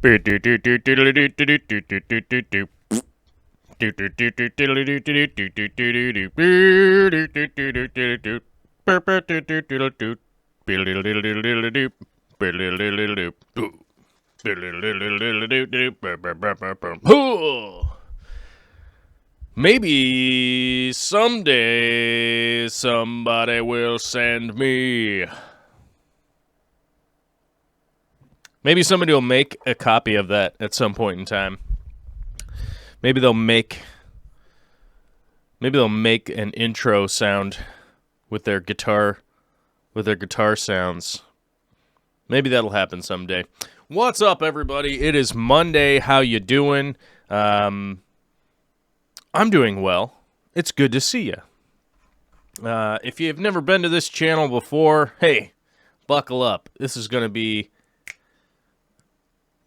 Maybe someday somebody will send me. Maybe somebody will make a copy of that at some point in time. Maybe they'll make an intro sound with their guitar sounds. Maybe that'll happen someday. What's up, everybody? It is Monday. How you doing? I'm doing well. It's good to see you. If you've never been to this channel before, hey, buckle up. This is going to be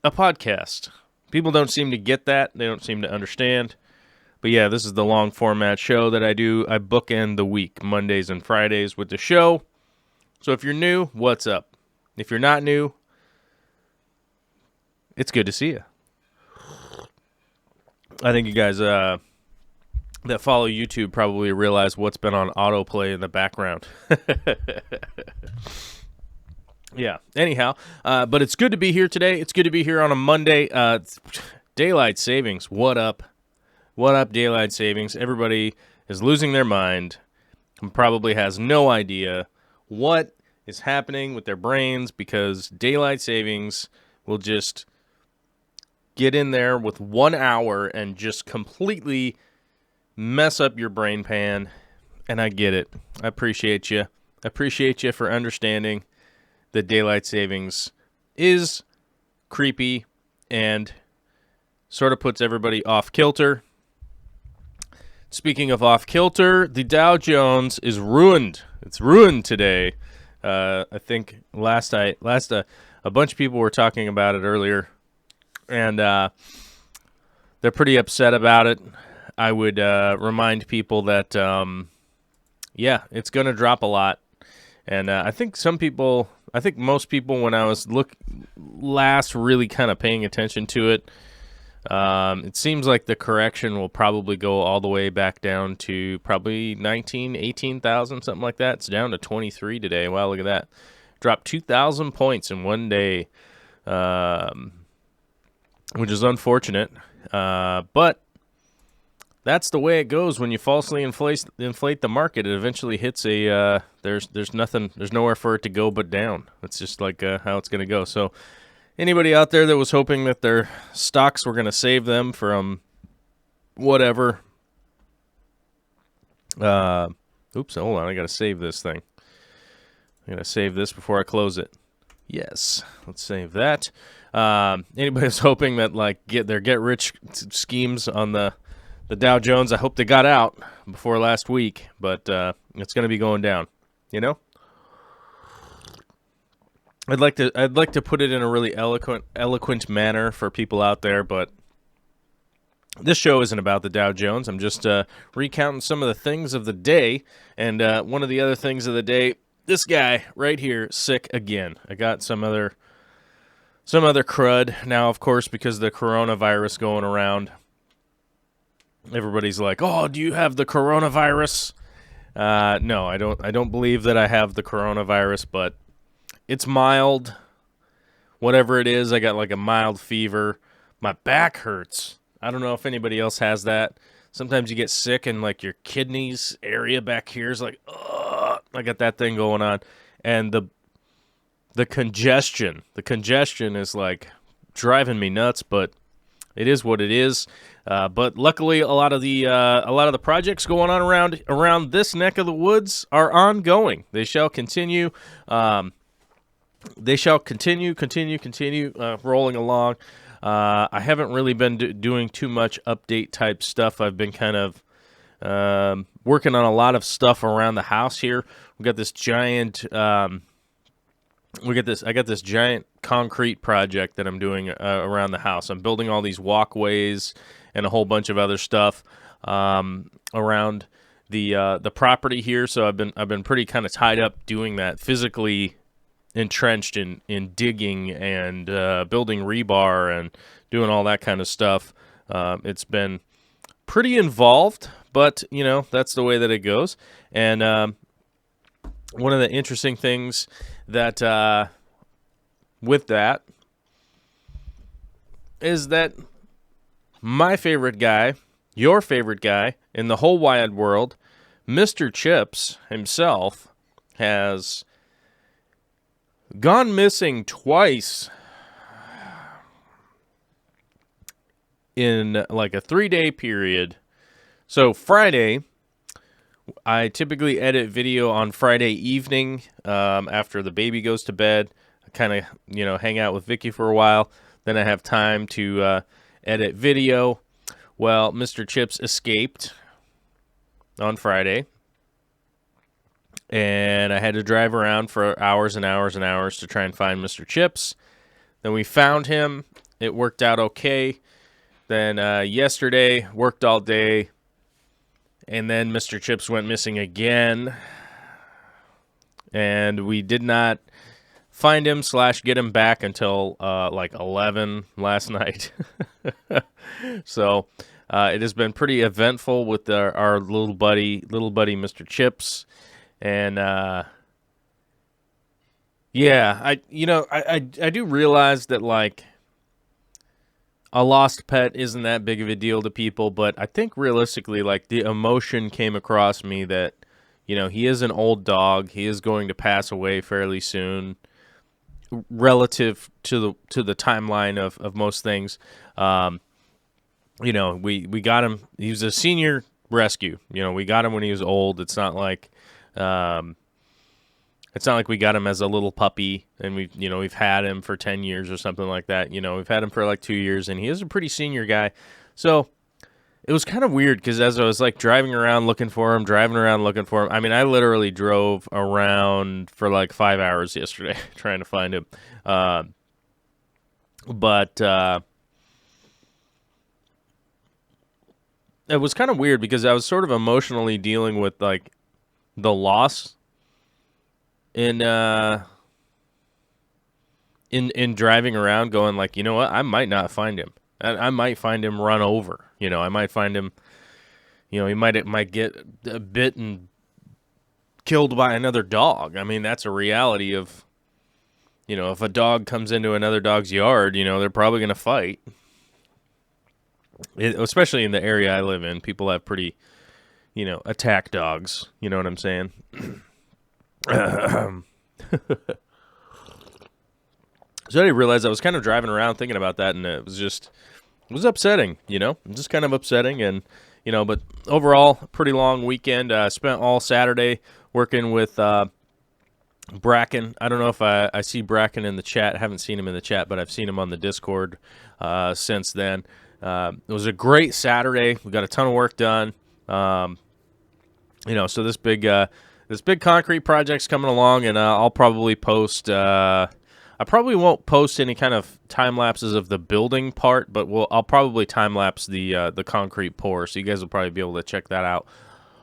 a podcast. People don't seem to get that. They don't seem to understand. But yeah, this is the long format show that I do. I bookend the week, Mondays and Fridays with the show. So if you're new, what's up? If you're not new, it's good to see you. I think you guys that follow YouTube probably realize what's been on autoplay in the background. Yeah, anyhow, but it's good to be here today. It's good to be here on a Monday. Daylight savings, what up? What up, daylight savings? Everybody is losing their mind and probably has no idea what is happening with their brains because daylight savings will just get in there with 1 hour and just completely mess up your brain pan. And I get it. I appreciate you. I appreciate you for understanding that daylight savings is creepy and sort of puts everybody off kilter. Speaking of off kilter, the Dow Jones is ruined. It's ruined today. I think last a bunch of people were talking about it earlier, and they're pretty upset about it. I would remind people that, yeah, it's going to drop a lot. And I think most people, when I was last really kind of paying attention to it, it seems like the correction will probably go all the way back down to probably 18,000, something like that. It's down to 23 today. Wow, look at that. Dropped 2,000 points in one day, which is unfortunate. But that's the way it goes when you falsely inflate the market. It eventually hits a there's nowhere for it to go but down. It's just like how it's going to go. So anybody out there that was hoping that their stocks were going to save them from whatever, oops, hold on, I got to save this thing. I got to save this before I close it. Yes, let's save that. Anybody who's hoping that like their get rich schemes on the Dow Jones, I hope they got out before last week, but it's going to be going down, you know? I'd like to put it in a really eloquent manner for people out there, but this show isn't about the Dow Jones. I'm just recounting some of the things of the day, and one of the other things of the day, this guy right here, sick again. I got some other crud now, of course, because of the coronavirus going around. Everybody's like, "Oh, do you have the coronavirus?" No, I don't. I don't believe that I have the coronavirus, but it's mild. Whatever it is, I got like a mild fever. My back hurts. I don't know if anybody else has that. Sometimes you get sick and like your kidneys area back here is like, ugh, I got that thing going on, and the congestion is like driving me nuts, but it is what it is. But luckily, a lot of the projects going on around this neck of the woods are ongoing. They shall continue. They shall continue rolling along. I haven't really been doing too much update type stuff. I've been kind of working on a lot of stuff around the house here. We got this giant. I got this giant concrete project that I'm doing around the house. I'm building all these walkways and a whole bunch of other stuff around the property here. So I've been pretty kind of tied up doing that physically entrenched in digging and building rebar and doing all that kind of stuff. It's been pretty involved, but, you know, that's the way that it goes. And one of the interesting things that with that is that my favorite guy, your favorite guy in the whole wide world, Mr. Chips himself, has gone missing twice in like a 3-day period. So Friday, I typically edit video on Friday evening after the baby goes to bed. I kind of, you know, hang out with Vicky for a while. Then I have time to edit video. Well, Mr. Chips escaped on Friday, and I had to drive around for hours and hours and hours to try and find Mr. Chips. Then we found him. It worked out okay. Then yesterday, worked all day, and then Mr. Chips went missing again, and we did not find him / get him back until like 11 last night. So it has been pretty eventful with our little buddy, Mr. Chips. And yeah, I do realize that, like, a lost pet isn't that big of a deal to people, but I think realistically, like, the emotion came across me that, you know, he is an old dog. He is going to pass away fairly soon, relative to the timeline of most things. You know, we got him. He was a senior rescue. You know, we got him when he was old. It's not like we got him as a little puppy and we've had him for 10 years or something like that. You know, we've had him for like 2 years, and he is a pretty senior guy. So it was kind of weird because as I was like driving around looking for him, I mean, I literally drove around for like 5 hours yesterday trying to find him. But it was kind of weird because I was sort of emotionally dealing with like the loss in driving around, going like, you know what, I might not find him. I might find him run over. You know, I might find him, you know, he might get bit and killed by another dog. I mean, that's a reality of, you know, if a dog comes into another dog's yard, you know, they're probably going to fight. Especially in the area I live in, people have pretty, you know, attack dogs. You know what I'm saying? So I didn't realize I was kind of driving around thinking about that, and it was upsetting, you know, just kind of upsetting. And, you know, but overall, pretty long weekend. Spent all Saturday working with Bracken. I don't know if I see Bracken in the chat. I haven't seen him in the chat, but I've seen him on the Discord since then. It was a great Saturday. We got a ton of work done. You know, so this big concrete project's coming along, and I'll probably post. I probably won't post any kind of time lapses of the building part, but I'll probably time lapse the concrete pour, so you guys will probably be able to check that out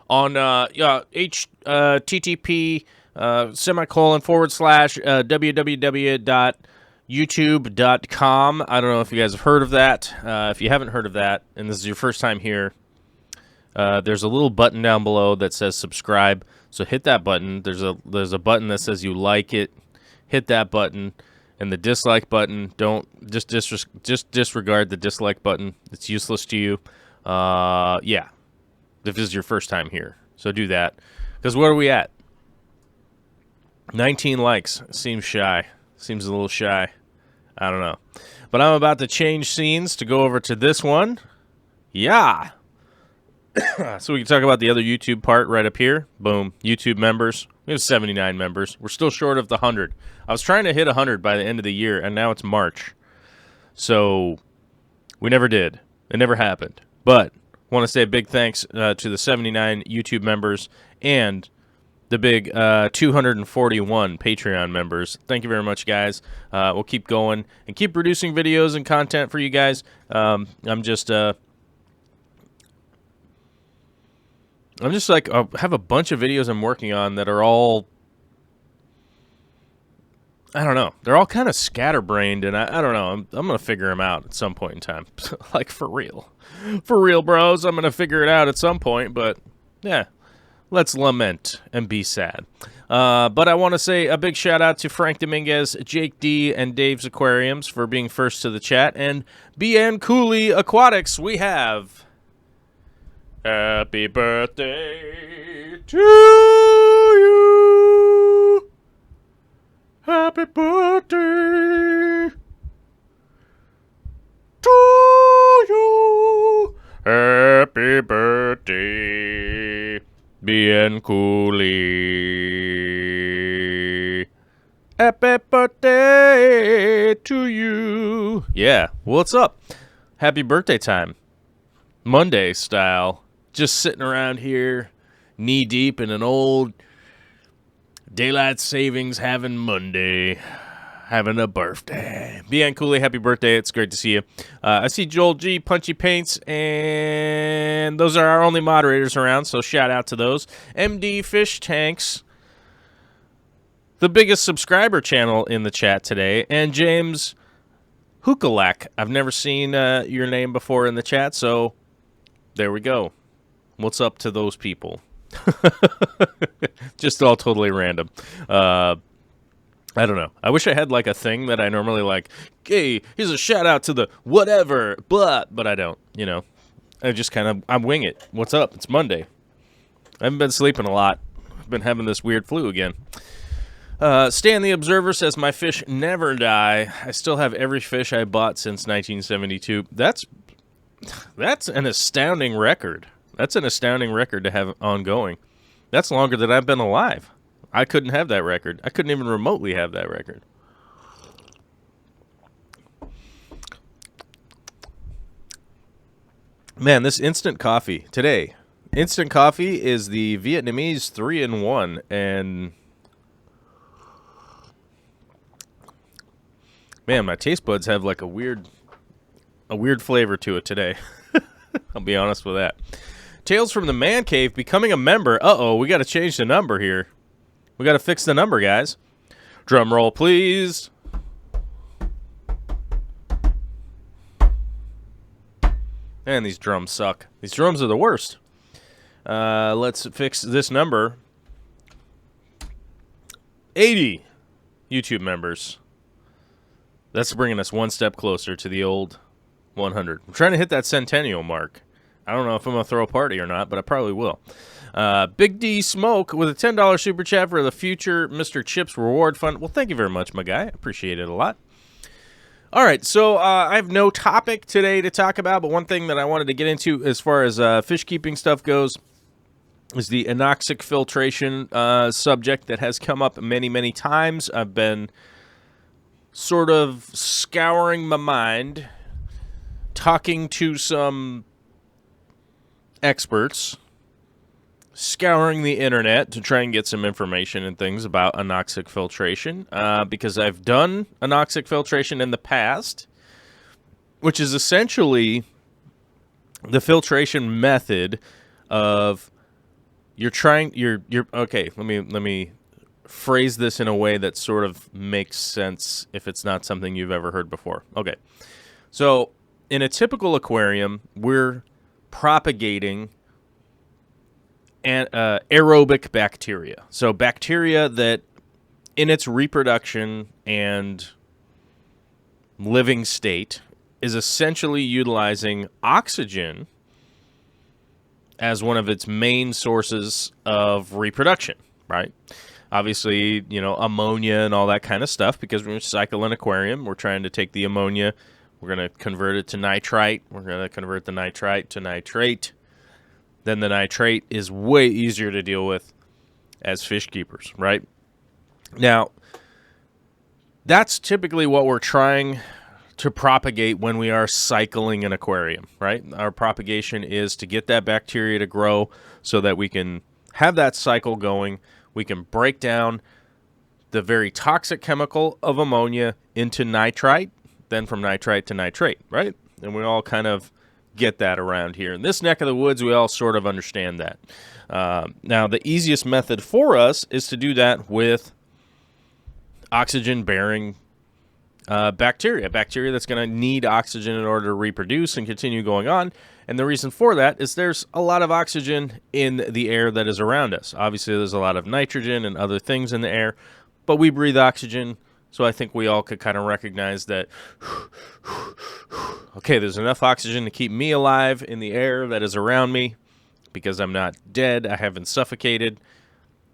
on http /www.youtube.com. I don't know if you guys have heard of that. If you haven't heard of that, and this is your first time here, there's a little button down below that says subscribe. So hit that button. There's a button that says you like it. Hit that button, and the dislike button, just disregard the dislike button. It's useless to you. Yeah, if this is your first time here, so do that. Because where are we at? 19 likes. Seems shy. Seems a little shy. I don't know. But I'm about to change scenes to go over to this one. Yeah. So we can talk about the other YouTube part right up here. Boom. YouTube members. We have 79 members. We're still short of the 100. I was trying to hit 100 by the end of the year, and now it's March. So we never did. It never happened. But I want to say a big thanks to the 79 YouTube members and the big 241 Patreon members. Thank you very much, guys. We'll keep going and keep producing videos and content for you guys. I'm just like, I have a bunch of videos I'm working on that are all, I don't know. They're all kind of scatterbrained, and I don't know. I'm going to figure them out at some point in time. Like, for real. For real, bros. I'm going to figure it out at some point, but, yeah. Let's lament and be sad. But I want to say a big shout out to Frank Dominguez, Jake D, and Dave's Aquariums for being first to the chat. And BN Cooley Aquatics, we have... Happy birthday to you. Happy birthday to you. Happy birthday, Bien Cooley. Happy birthday to you. Yeah, what's up? Happy birthday time. Monday style. Just sitting around here, knee deep in an old daylight savings having Monday, having a birthday. Bien Cooley, happy birthday. It's great to see you. I see Joel G, Punchy Paints, and those are our only moderators around, so shout out to those. MD Fish Tanks, the biggest subscriber channel in the chat today, and James Hukalak. I've never seen your name before in the chat, so there we go. What's up to those people? Just all totally random. I don't know. I wish I had like a thing that I normally like, hey, here's a shout out to the whatever, but I don't, you know. I just kind of, I wing it. What's up? It's Monday. I haven't been sleeping a lot. I've been having this weird flu again. Stan the Observer says, my fish never die. I still have every fish I bought since 1972. That's an astounding record. That's an astounding record to have ongoing. That's longer than I've been alive. I couldn't have that record. I couldn't even remotely have that record. Man, this instant coffee today. Instant coffee is the Vietnamese 3-in-1, and man, my taste buds have like a weird flavor to it today. I'll be honest with that. Tales from the Man Cave becoming a member. Uh-oh, we got to change the number here. We got to fix the number, guys. Drum roll, please. Man, these drums suck. These drums are the worst. Let's fix this number. 80 YouTube members. That's bringing us one step closer to the old 100. I'm trying to hit that centennial mark. I don't know if I'm going to throw a party or not, but I probably will. Big D Smoke with a $10 super chat for the future Mr. Chips Reward Fund. Well, thank you very much, my guy. I appreciate it a lot. All right, so I have no topic today to talk about, but one thing that I wanted to get into as far as fish keeping stuff goes is the anoxic filtration subject that has come up many, many times. I've been sort of scouring my mind, talking to some experts, scouring the internet to try and get some information and things about anoxic filtration, because I've done anoxic filtration in the past, which is essentially the filtration method of okay, let me phrase this in a way that sort of makes sense if it's not something you've ever heard before. Okay. So, in a typical aquarium, we're propagating aerobic bacteria. So bacteria that in its reproduction and living state is essentially utilizing oxygen as one of its main sources of reproduction, right? Obviously, you know, ammonia and all that kind of stuff, because when we cycle an aquarium, we're trying to take the ammonia, we're going to convert it to nitrite, we're going to convert the nitrite to nitrate. Then the nitrate is way easier to deal with as fish keepers, right? Now, that's typically what we're trying to propagate when we are cycling an aquarium, right? Our propagation is to get that bacteria to grow so that we can have that cycle going. We can break down the very toxic chemical of ammonia into nitrite, then from nitrite to nitrate, right? And we all kind of get that around here. In this neck of the woods, we all sort of understand that. Now, the easiest method for us is to do that with oxygen-bearing bacteria that's going to need oxygen in order to reproduce and continue going on. And the reason for that is there's a lot of oxygen in the air that is around us. Obviously, there's a lot of nitrogen and other things in the air, but we breathe oxygen. So I think we all could kind of recognize that, okay, there's enough oxygen to keep me alive in the air that is around me because I'm not dead, I haven't suffocated.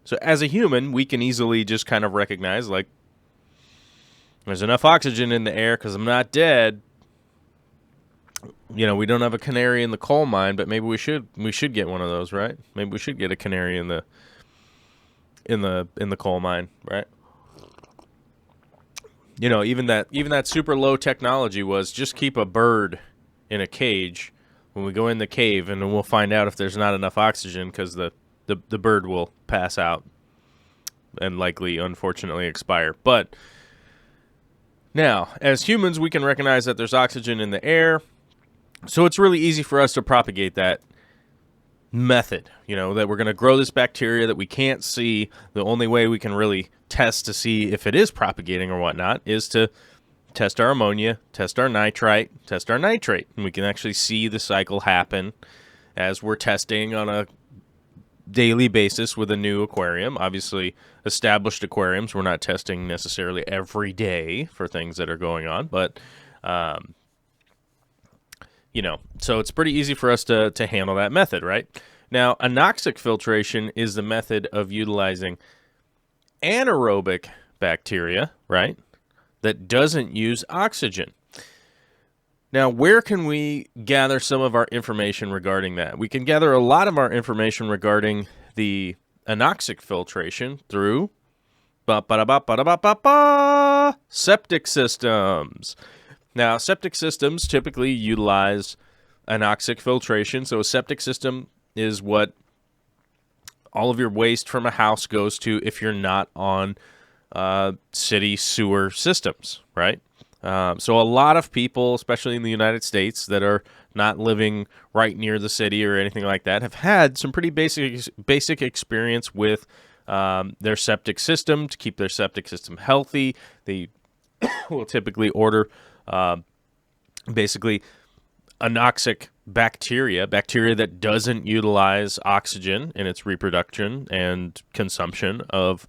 So as a human, we can easily just kind of recognize, like, there's enough oxygen in the air because I'm not dead. You know, we don't have a canary in the coal mine, but maybe we should get one of those, right? Maybe we should get a canary in the coal mine, right? You know, even that super low technology was just keep a bird in a cage when we go in the cave, and then we'll find out if there's not enough oxygen because the bird will pass out and likely, unfortunately, expire. But now, as humans, we can recognize that there's oxygen in the air, so it's really easy for us to propagate that method, you know, that we're going to grow this bacteria that we can't see. The only way we can really test to see if it is propagating or whatnot is to test our ammonia, test our nitrite, test our nitrate. And we can actually see the cycle happen as we're testing on a daily basis with a new aquarium. Obviously, established aquariums, we're not testing necessarily every day for things that are going on, but you know, so it's pretty easy for us to handle that method, right? Now, anoxic filtration is the method of utilizing anaerobic bacteria, right, that doesn't use oxygen. Now, where can we gather some of our information regarding that? We can gather a lot of our information regarding the anoxic filtration through septic systems. Now, septic systems typically utilize anoxic filtration. So a septic system is what all of your waste from a house goes to if you're not on city sewer systems, right? So a lot of people, especially in the United States, that are not living right near the city or anything like that, have had some pretty basic experience with their septic system to keep their septic system healthy. They will typically order basically anoxic bacteria that doesn't utilize oxygen in its reproduction and consumption of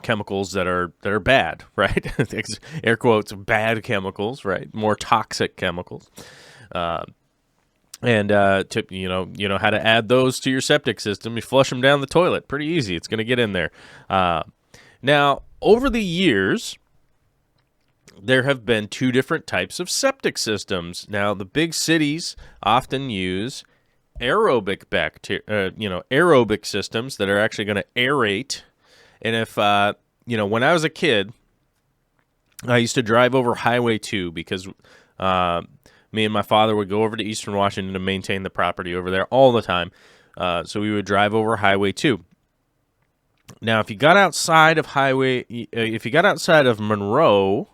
chemicals that are bad, right? Air quotes, bad chemicals, right? More toxic chemicals. And you know how to add those to your septic system. You flush them down the toilet. Pretty easy. It's going to get in there. Now, over the years, there have been two different types of septic systems. Now, the big cities often use aerobic aerobic systems that are actually going to aerate. And if, when I was a kid, I used to drive over Highway 2 because me and my father would go over to Eastern Washington to maintain the property over there all the time. So we would drive over Highway 2. Now, if you got outside of Monroe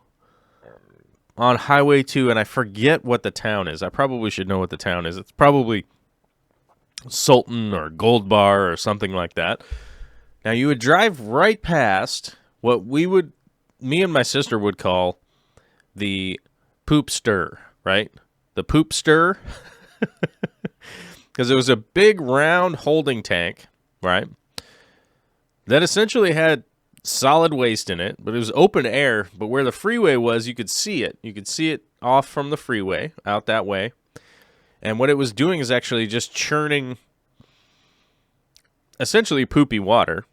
on Highway 2, and I forget what the town is. I probably should know what the town is. It's probably Sultan or Gold Bar or something like that. Now, you would drive right past what me and my sister would call the poop stir, right? The poop stir. Because it was a big round holding tank, right? That essentially had solid waste in it, but it was open air. But where the freeway was, you could see it. You could see it off from the freeway, out that way. And what it was doing is actually just churning essentially poopy water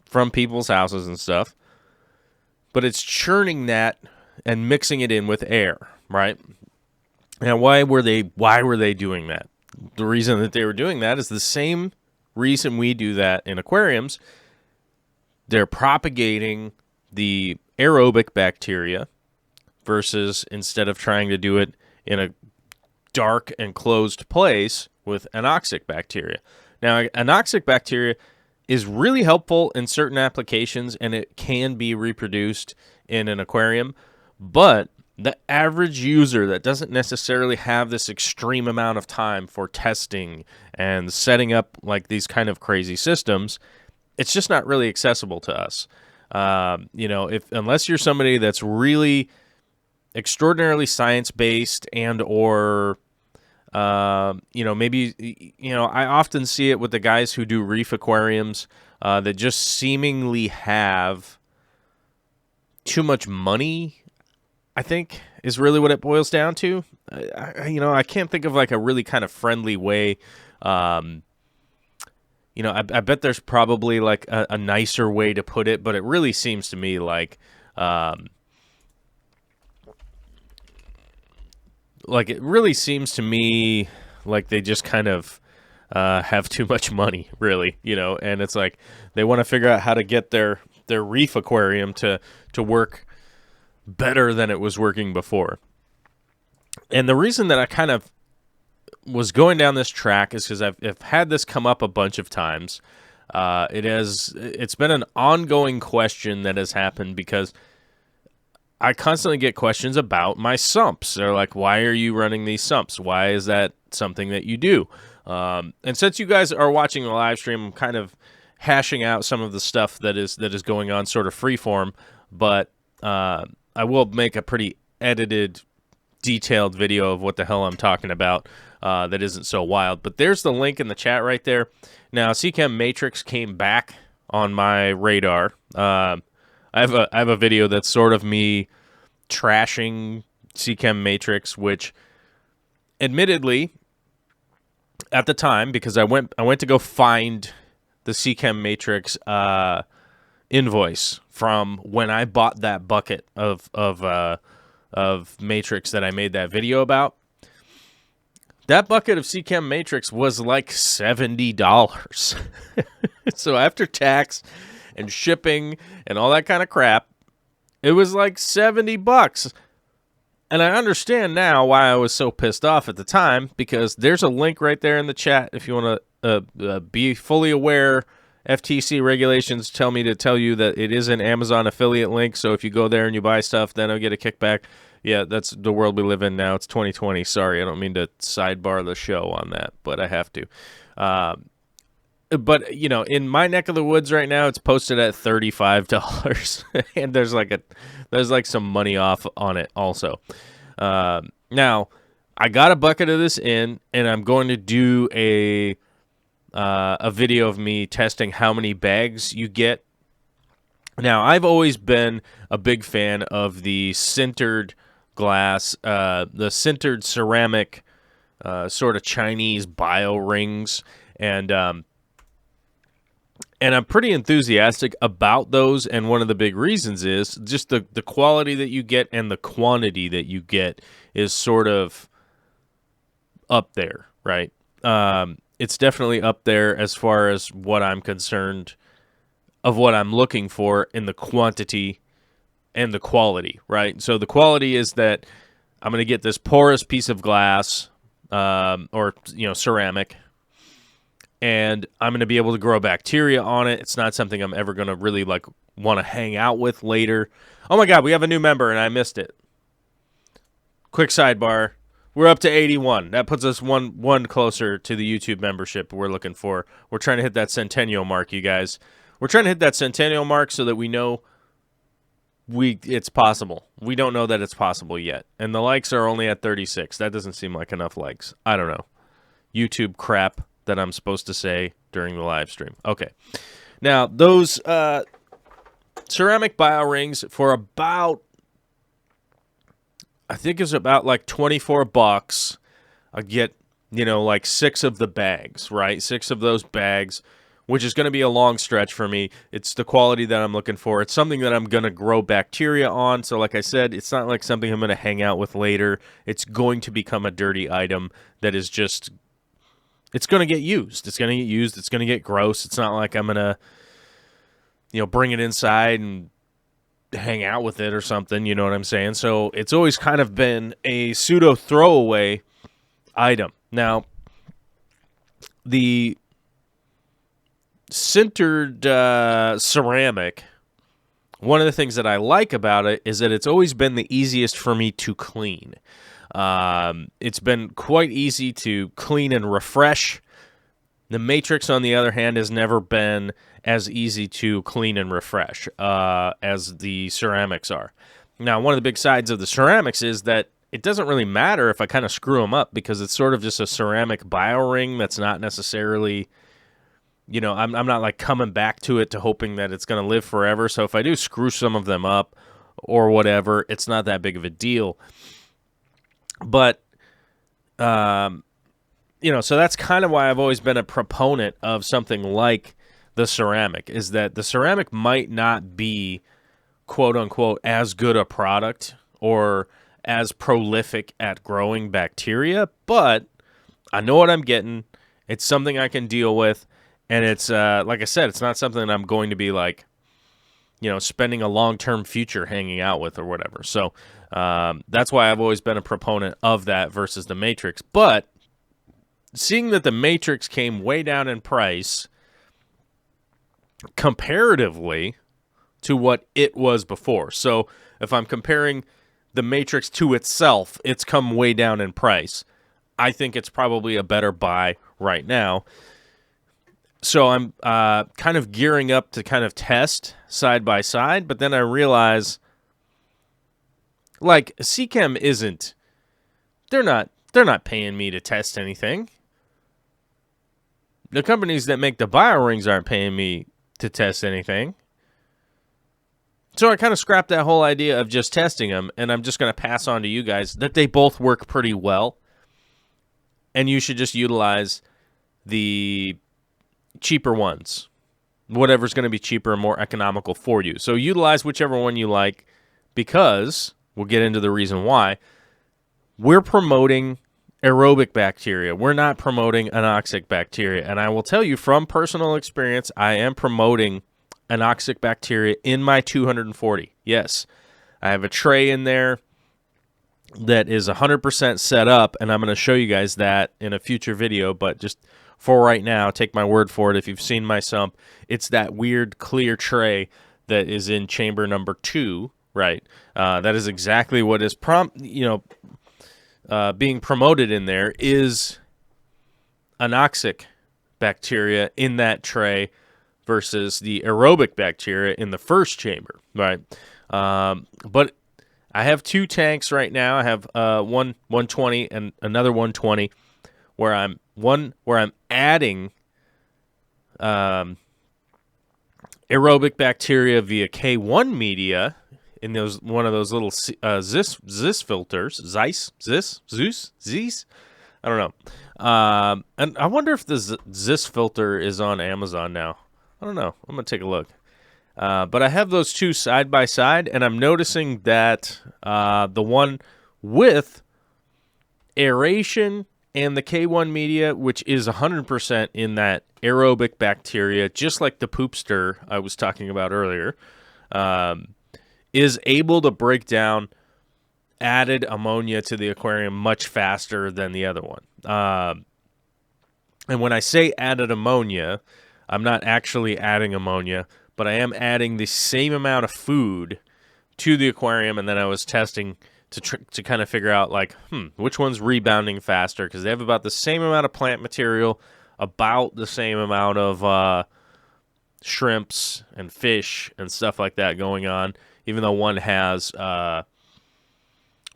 from people's houses and stuff. But it's churning that and mixing it in with air, right? Now, why were they doing that? The reason that they were doing that is the same reason we do that in aquariums. They're propagating the aerobic bacteria versus instead of trying to do it in a dark and closed place with anoxic bacteria. Now, anoxic bacteria is really helpful in certain applications, and it can be reproduced in an aquarium, but the average user that doesn't necessarily have this extreme amount of time for testing and setting up like these kind of crazy systems, it's just not really accessible to us. Unless you're somebody that's really extraordinarily science-based and or maybe, I often see it with the guys who do reef aquariums that just seemingly have too much money, I think, is really what it boils down to. I can't think of like a really kind of friendly way. I bet there's probably like a nicer way to put it, but it really seems to me like they just kind of have too much money, really, and it's like they want to figure out how to get their reef aquarium to work better than it was working before. And the reason that I kind of was going down this track is because I've had this come up a bunch of times. It's been an ongoing question that has happened because I constantly get questions about my sumps. They're like, why are you running these sumps? Why is that something that you do? And since you guys are watching the live stream, I'm kind of hashing out some of the stuff that is going on sort of freeform, but I will make a pretty edited, detailed video of what the hell I'm talking about that isn't so wild. But there's the link in the chat right there. Now, Seachem Matrix came back on my radar. I have a video that's sort of me trashing Seachem Matrix, which admittedly at the time, because I went to go find the Seachem Matrix invoice from when I bought that bucket of Matrix that I made that video about. That bucket of Seachem Matrix was like $70. So after tax and shipping and all that kind of crap, it was like $70. And I understand now why I was so pissed off at the time, because there's a link right there in the chat if you want to be fully aware. FTC regulations tell me to tell you that it is an Amazon affiliate link, so if you go there and you buy stuff, then I'll get a kickback. Yeah, that's the world we live in now. It's 2020. Sorry, I don't mean to sidebar the show on that, but I have to. But, in my neck of the woods right now, it's posted at $35, and there's like some money off on it also. Now, I got a bucket of this in, and I'm going to do a video of me testing how many bags you get. Now, I've always been a big fan of the sintered glass, the sintered ceramic sort of Chinese bio rings, and I'm pretty enthusiastic about those, and one of the big reasons is just the quality that you get and the quantity that you get is sort of up there, right? It's definitely up there as far as what I'm concerned of what I'm looking for in the quantity and the quality, right? So the quality is that I'm going to get this porous piece of glass or ceramic, and I'm going to be able to grow bacteria on it. It's not something I'm ever going to really want to hang out with later. Oh my God, we have a new member and I missed it. Quick sidebar. We're up to 81. That puts us one closer to the YouTube membership we're looking for. We're trying to hit that centennial mark, you guys. We're trying to hit that centennial mark so that we know it's possible. We don't know that it's possible yet. And the likes are only at 36. That doesn't seem like enough likes. I don't know. YouTube crap that I'm supposed to say during the live stream. Okay. Now, those ceramic bio rings for about, I think it's about like $24. I get, 6 of the bags, right? 6 of those bags, which is going to be a long stretch for me. It's the quality that I'm looking for. It's something that I'm going to grow bacteria on. So like I said, it's not like something I'm going to hang out with later. It's going to become a dirty item that is just, it's going to get used. It's going to get used. It's going to get gross. It's not like I'm going to, bring it inside and hang out with it or something, you know what I'm saying? So it's always kind of been a pseudo throwaway item. Now, the sintered ceramic, one of the things that I like about it is that it's always been the easiest for me to clean. It's been quite easy to clean and refresh The Matrix, on the other hand, has never been as easy to clean and refresh as the ceramics are. Now, one of the big sides of the ceramics is that it doesn't really matter if I kind of screw them up, because it's sort of just a ceramic bio-ring that's not necessarily, I'm not like coming back to it to hoping that it's going to live forever. So if I do screw some of them up or whatever, it's not that big of a deal. But, so that's kind of why I've always been a proponent of something like the ceramic, is that the ceramic might not be, quote unquote, as good a product or as prolific at growing bacteria, but I know what I'm getting. It's something I can deal with, and it's like I said, it's not something that I'm going to be like, spending a long-term future hanging out with or whatever. So that's why I've always been a proponent of that versus the Matrix. But seeing that the Matrix came way down in price comparatively to what it was before. So if I'm comparing the Matrix to itself, it's come way down in price. I think it's probably a better buy right now. So I'm kind of gearing up to kind of test side by side, but then I realize, like, Seachem isn't, they're not paying me to test anything. The companies that make the bio rings aren't paying me to test anything. So I kind of scrapped that whole idea of just testing them, and I'm just going to pass on to you guys that they both work pretty well, and you should just utilize the cheaper ones, whatever's going to be cheaper and more economical for you. So utilize whichever one you like, because we'll get into the reason why. We're promoting aerobic bacteria. We're not promoting anoxic bacteria, and I will tell you from personal experience, I am promoting anoxic bacteria in my 240. Yes, I have a tray in there that is 100% set up, and I'm going to show you guys that in a future video, but just for right now, take my word for it. If you've seen my sump, it's that weird clear tray that is in chamber number 2, right? That is exactly what is being promoted in there, is anoxic bacteria in that tray versus the aerobic bacteria in the first chamber, right? But I have 2 tanks right now. I have one 120 and another 120, where I'm adding aerobic bacteria via K1 media in one of those little Zeiss filters. Zeiss? I don't know. And I wonder if the Zeiss filter is on Amazon now. I don't know. I'm going to take a look. But I have those 2 side by side, and I'm noticing that the one with aeration and the K1 media, which is 100% in that aerobic bacteria, just like the poopster I was talking about earlier, is able to break down added ammonia to the aquarium much faster than the other one. And when I say added ammonia, I'm not actually adding ammonia, but I am adding the same amount of food to the aquarium, and then I was testing to kind of figure out, like, which one's rebounding faster, because they have about the same amount of plant material, about the same amount of shrimps and fish and stuff like that going on, even though one has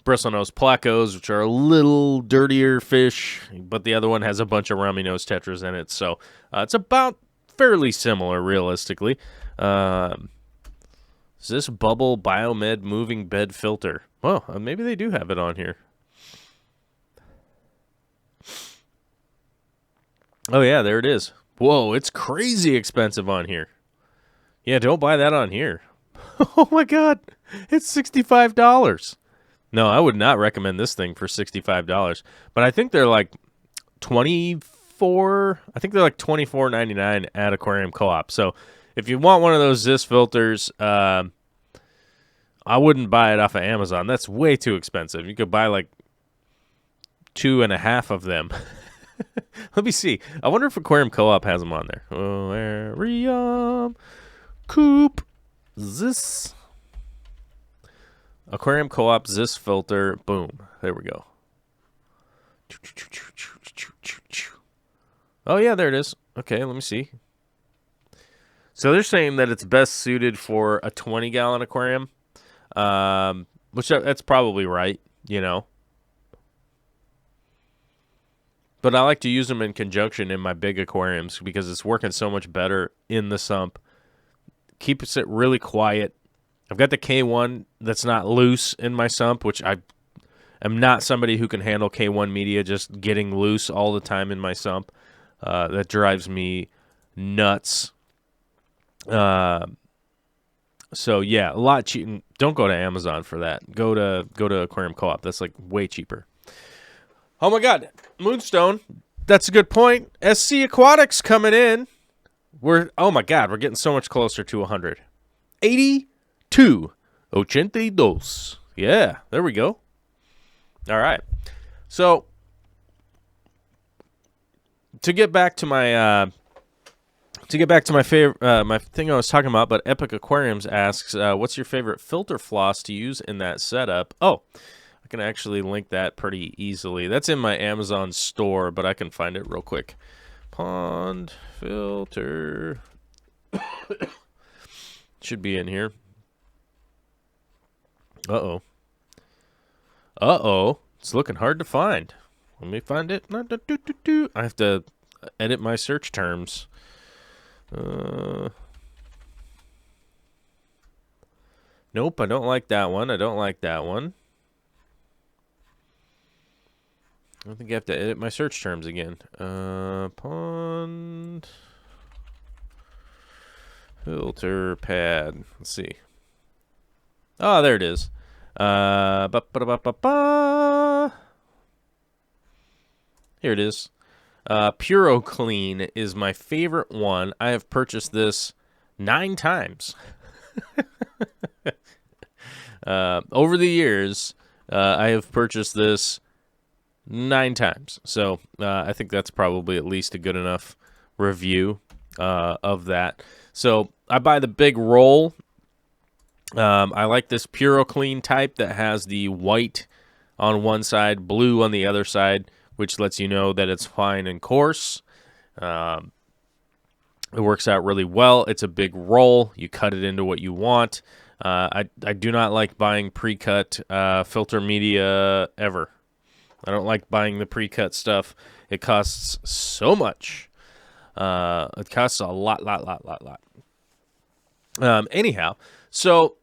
bristlenose placos, which are a little dirtier fish, but the other one has a bunch of rummy nose tetras in it. So it's about fairly similar, realistically. Is this Bubble Biomed moving bed filter? Well, maybe they do have it on here. Oh, yeah, there it is. Whoa, it's crazy expensive on here. Yeah, don't buy that on here. Oh, my God. It's $65. No, I would not recommend this thing for $65. But I think they're like $24.99 at Aquarium Co-op. So if you want one of those Zeiss filters, I wouldn't buy it off of Amazon. That's way too expensive. You could buy like 2.5 of them. Let me see. I wonder if Aquarium Co-op has them on there. Aquarium Coop Zeiss. Aquarium Co-op Zeiss filter. Boom. There we go. Oh, yeah, there it is. Okay, let me see. So they're saying that it's best suited for a 20-gallon aquarium, which that's probably right, you know. But I like to use them in conjunction in my big aquariums because it's working so much better in the sump. Keeps it really quiet. I've got the K1 that's not loose in my sump, which I am not somebody who can handle K1 media just getting loose all the time in my sump. That drives me nuts. So yeah, a lot cheap. Don't go to Amazon for that. Go to Aquarium Co-op. That's like way cheaper. Oh my God, Moonstone. That's a good point. SC Aquatics coming in. Oh my God, we're getting so much closer to 100. 82. 82. Yeah, there we go. All right. So to get back to my favorite my thing I was talking about, but Epic Aquariums asks, what's your favorite filter floss to use in that setup? Oh, I can actually link that pretty easily. That's in my Amazon store, but I can find it real quick. Pond filter should be in here. Uh-oh. It's looking hard to find. Let me find it. I have to edit my search terms. Nope, I don't like that one. I think I have to edit my search terms again. Pond filter pad. Let's see. Oh, there it is. Here it is. Puro Clean is my favorite one. I have purchased this 9 times. Over the years, I have purchased this 9 times. So I think that's probably at least a good enough review of that. So I buy the big roll. I like this Puro Clean type that has the white on one side, blue on the other side, which lets you know that it's fine and coarse. It works out really well. It's a big roll. You cut it into what you want. I do not like buying pre-cut filter media ever. I don't like buying the pre-cut stuff. It costs so much. It costs a lot. Anyhow, so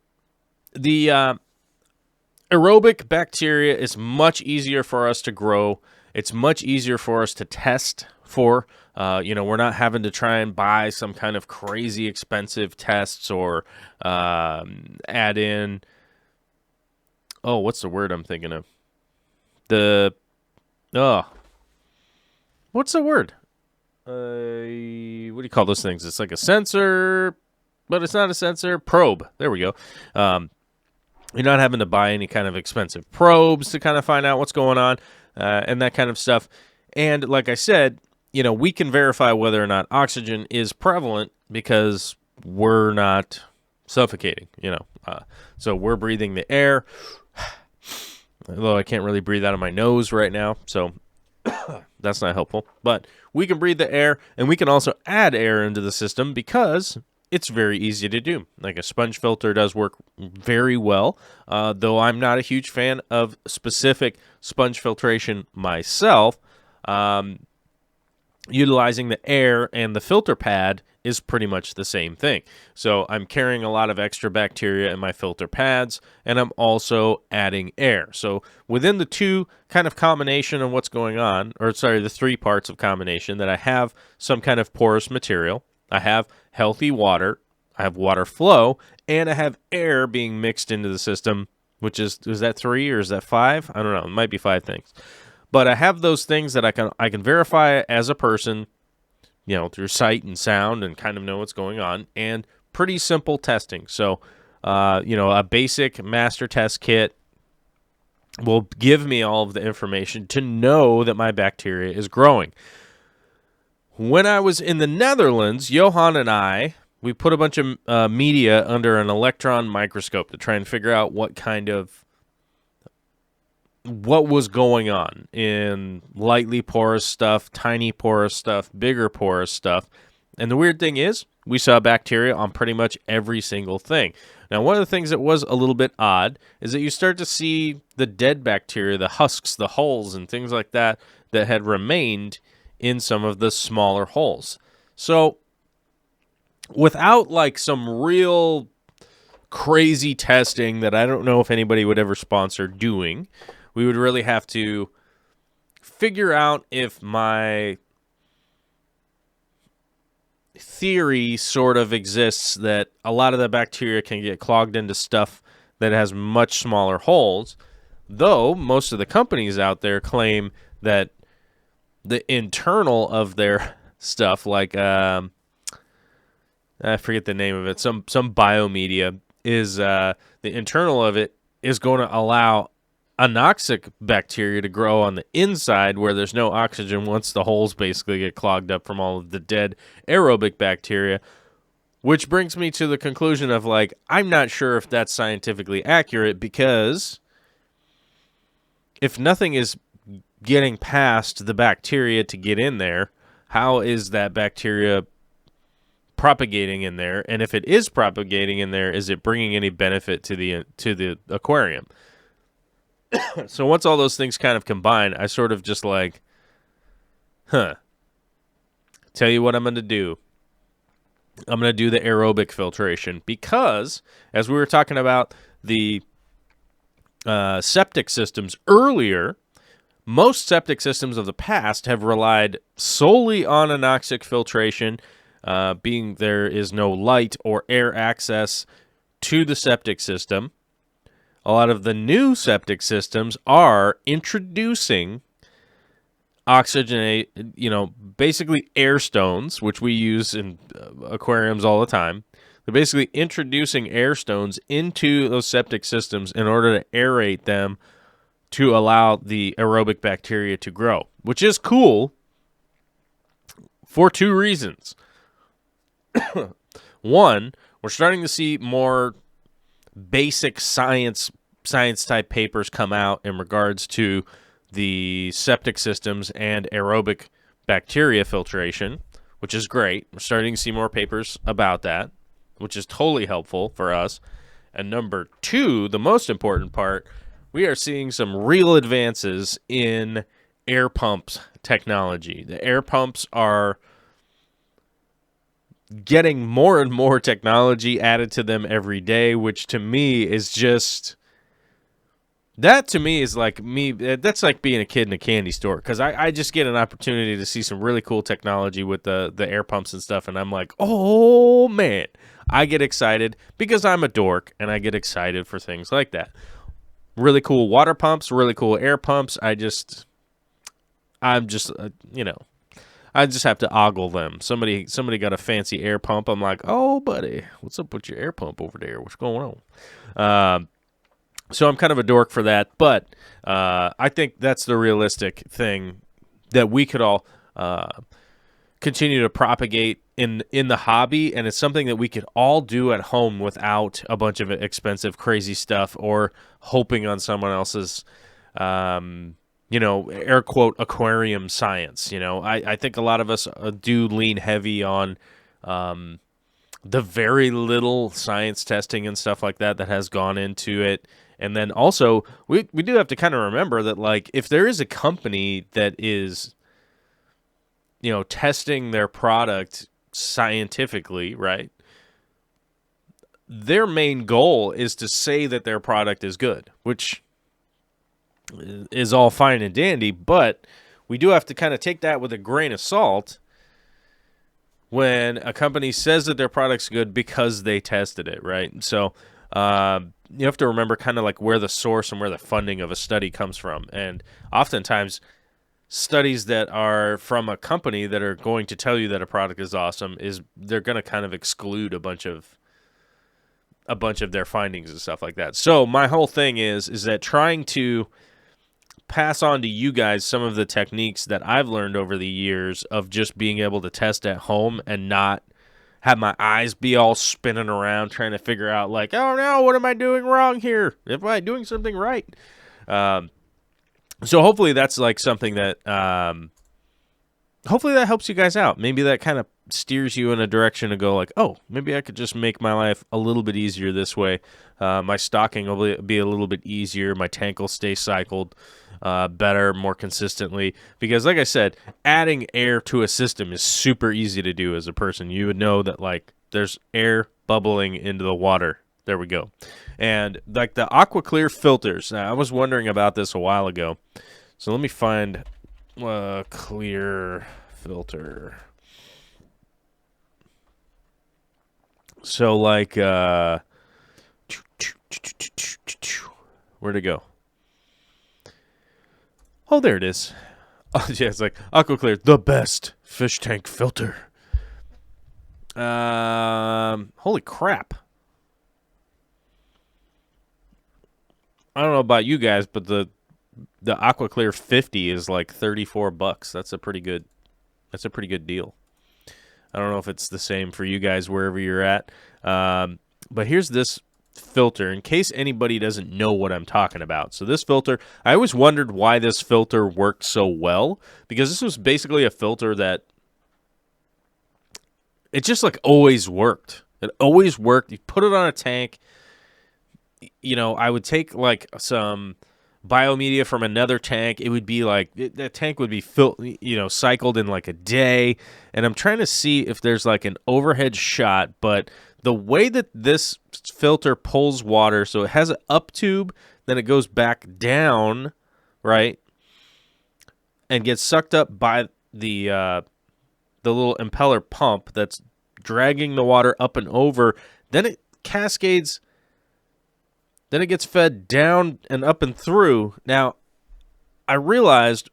the aerobic bacteria is much easier for us to grow. It's much easier for us to test for. We're not having to try and buy some kind of crazy expensive tests or add in. Oh, what's the word I'm thinking of? What's the word? What do you call those things? It's like a sensor, but it's not a sensor. Probe. There we go. You're not having to buy any kind of expensive probes to kind of find out what's going on and that kind of stuff. And like I said, we can verify whether or not oxygen is prevalent because we're not suffocating, So we're breathing the air, although I can't really breathe out of my nose right now, so that's not helpful. But we can breathe the air, and we can also add air into the system because it's very easy to do. Like a sponge filter does work very well, though I'm not a huge fan of specific sponge filtration myself. Utilizing the air and the filter pad is pretty much the same thing. So I'm carrying a lot of extra bacteria in my filter pads, and I'm also adding air. So within the two kind of combination of what's going on, the 3 parts of combination, that I have some kind of porous material, I have healthy water, I have water flow, and I have air being mixed into the system, which is that 3 or is that 5? I don't know. It might be 5 things. But I have those things that I can verify as a person, through sight and sound and kind of know what's going on, and pretty simple testing. So, a basic master test kit will give me all of the information to know that my bacteria is growing. When I was in the Netherlands, Johan and I, we put a bunch of media under an electron microscope to try and figure out what kind of what was going on in lightly porous stuff, tiny porous stuff, bigger porous stuff. And the weird thing is, we saw bacteria on pretty much every single thing. Now, one of the things that was a little bit odd is that you start to see the dead bacteria, the husks, the hulls, and things like that that had remained in some of the smaller holes. So, without like some real crazy testing that I don't know if anybody would ever sponsor doing, we would really have to figure out if my theory sort of exists that a lot of the bacteria can get clogged into stuff that has much smaller holes, though most of the companies out there claim that the internal of their stuff, like I forget the name of it, some biomedia, is the internal of it is going to allow anoxic bacteria to grow on the inside where there's no oxygen once the holes basically get clogged up from all of the dead aerobic bacteria, which brings me to the conclusion of, like, I'm not sure if that's scientifically accurate, because if nothing is getting past the bacteria to get in there, how is that bacteria propagating in there? And if it is propagating in there, is it bringing any benefit to the aquarium? So once all those things kind of combine, I sort of just like, tell you what I'm going to do. I'm going to do the aerobic filtration, because as we were talking about the septic systems earlier, most septic systems of the past have relied solely on anoxic filtration, being there is no light or air access to the septic system. A lot of the new septic systems are introducing oxygenate, basically air stones, which we use in aquariums all the time. They're basically introducing air stones into those septic systems in order to aerate them to allow the aerobic bacteria to grow, which is cool for two reasons. One, we're starting to see more basic science type papers come out in regards to the septic systems and aerobic bacteria filtration, which is great. We're starting to see more papers about that, which is totally helpful for us. And number two, the most important part, we are seeing some real advances in air pumps technology. The air pumps are getting more and more technology added to them every day, which to me is just... That to me is like me. That's like being a kid in a candy store, because I just get an opportunity to see some really cool technology with the air pumps and stuff, and I'm like, oh man, I get excited because I'm a dork and I get excited for things like that. Really cool water pumps, really cool air pumps. I just have to ogle them. Somebody got a fancy air pump. I'm like, oh buddy, what's up with your air pump over there? What's going on? So I'm kind of a dork for that, but I think that's the realistic thing that we could all continue to propagate in the hobby, and it's something that we could all do at home without a bunch of expensive, crazy stuff or hoping on someone else's, air quote, aquarium science. I think a lot of us do lean heavy on the very little science testing and stuff like that has gone into it. And then also, we do have to kind of remember that, like, if there is a company that is, testing their product scientifically, right, their main goal is to say that their product is good, which is all fine and dandy, but we do have to kind of take that with a grain of salt when a company says that their product's good because they tested it, right? So, you have to remember kind of like where the source and where the funding of a study comes from. And oftentimes studies that are from a company that are going to tell you that a product is awesome they're going to kind of exclude a bunch of their findings and stuff like that. So my whole thing is that trying to pass on to you guys some of the techniques that I've learned over the years of just being able to test at home and not have my eyes be all spinning around trying to figure out, like, oh no, what am I doing wrong here? Am I doing something right? So hopefully that's like something that hopefully that helps you guys out. Maybe that kind of steers you in a direction to go like, oh, maybe I could just make my life a little bit easier this way. My stocking will be a little bit easier. My tank will stay cycled better, more consistently. Because like I said, adding air to a system is super easy to do as a person. You would know that like there's air bubbling into the water. There we go. And like the AquaClear filters. Now, I was wondering about this a while ago. So let me find clear filter. So like where'd it go? Oh, there it is. Oh, yeah, it's like AquaClear, the best fish tank filter. Holy crap. I don't know about you guys, but the AquaClear 50 is like $34. That's a pretty good deal. I don't know if it's the same for you guys wherever you're at. But here's this filter in case anybody doesn't know what I'm talking about. So this filter, I always wondered why this filter worked so well, because this was basically a filter that it just like always worked. It always worked. You put it on a tank. You know, I would take like some biomedia from another tank. It would be like that tank would be cycled in like a day. And I'm trying to see if there's like an overhead shot, but the way that this filter pulls water, so it has an up tube, then it goes back down, right, and gets sucked up by the little impeller pump that's dragging the water up and over. Then it cascades. Then it gets fed down and up and through. Now, I realized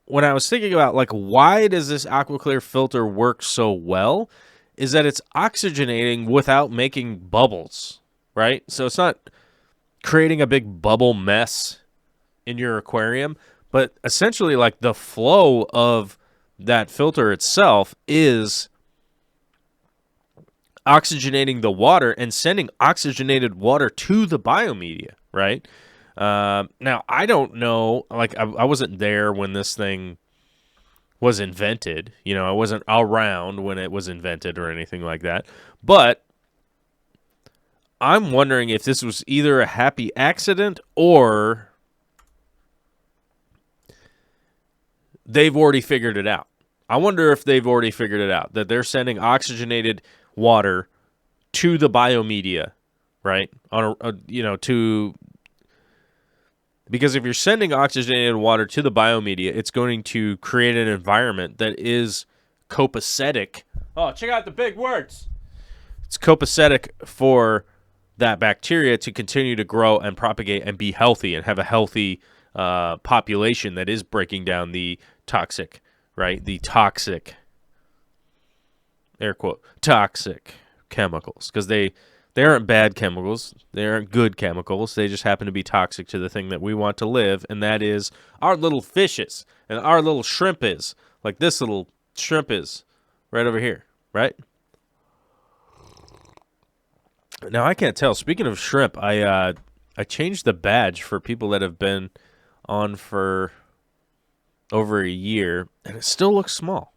when I was thinking about, like, why does this AquaClear filter work so well, is that it's oxygenating without making bubbles, right? So it's not creating a big bubble mess in your aquarium, but essentially, like, the flow of that filter itself is oxygenating the water and sending oxygenated water to the biomedia, right? Now, I don't know, like, I wasn't there when this thing was invented. You know, I wasn't around when it was invented or anything like that. But I'm wondering if this was either a happy accident or they've already figured it out. I wonder if they've already figured it out, that they're sending oxygenated water to the biomedia, right? Because if you're sending oxygenated water to the biomedia, it's going to create an environment that is copacetic. Oh, check out the big words. It's copacetic for that bacteria to continue to grow and propagate and be healthy and have a healthy population that is breaking down the toxic, right? The toxic, air quote, toxic chemicals, because they aren't bad chemicals. They aren't good chemicals. They just happen to be toxic to the thing that we want to live, and that is our little fishes and our little shrimp is. Like this little shrimp is right over here, right? Now, I can't tell. Speaking of shrimp, I changed the badge for people that have been on for over a year, and it still looks small.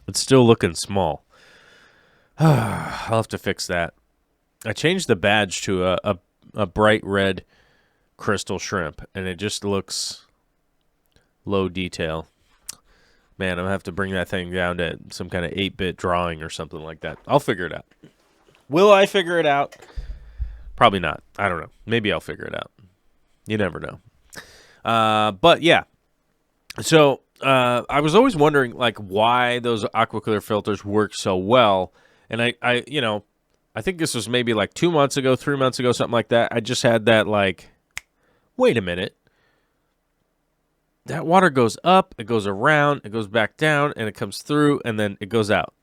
It's still looking small. I'll have to fix that. I changed the badge to a bright red crystal shrimp, and it just looks low detail. Man, I'm going to have to bring that thing down to some kind of 8-bit drawing or something like that. I'll figure it out. Will I figure it out? Probably not. I don't know. Maybe I'll figure it out. You never know. But yeah. So I was always wondering, like, why those AquaClear filters work so well. And I think this was maybe like 2 months ago, 3 months ago, something like that. I just had that, like, wait a minute. That water goes up, it goes around, it goes back down, and it comes through, and then it goes out.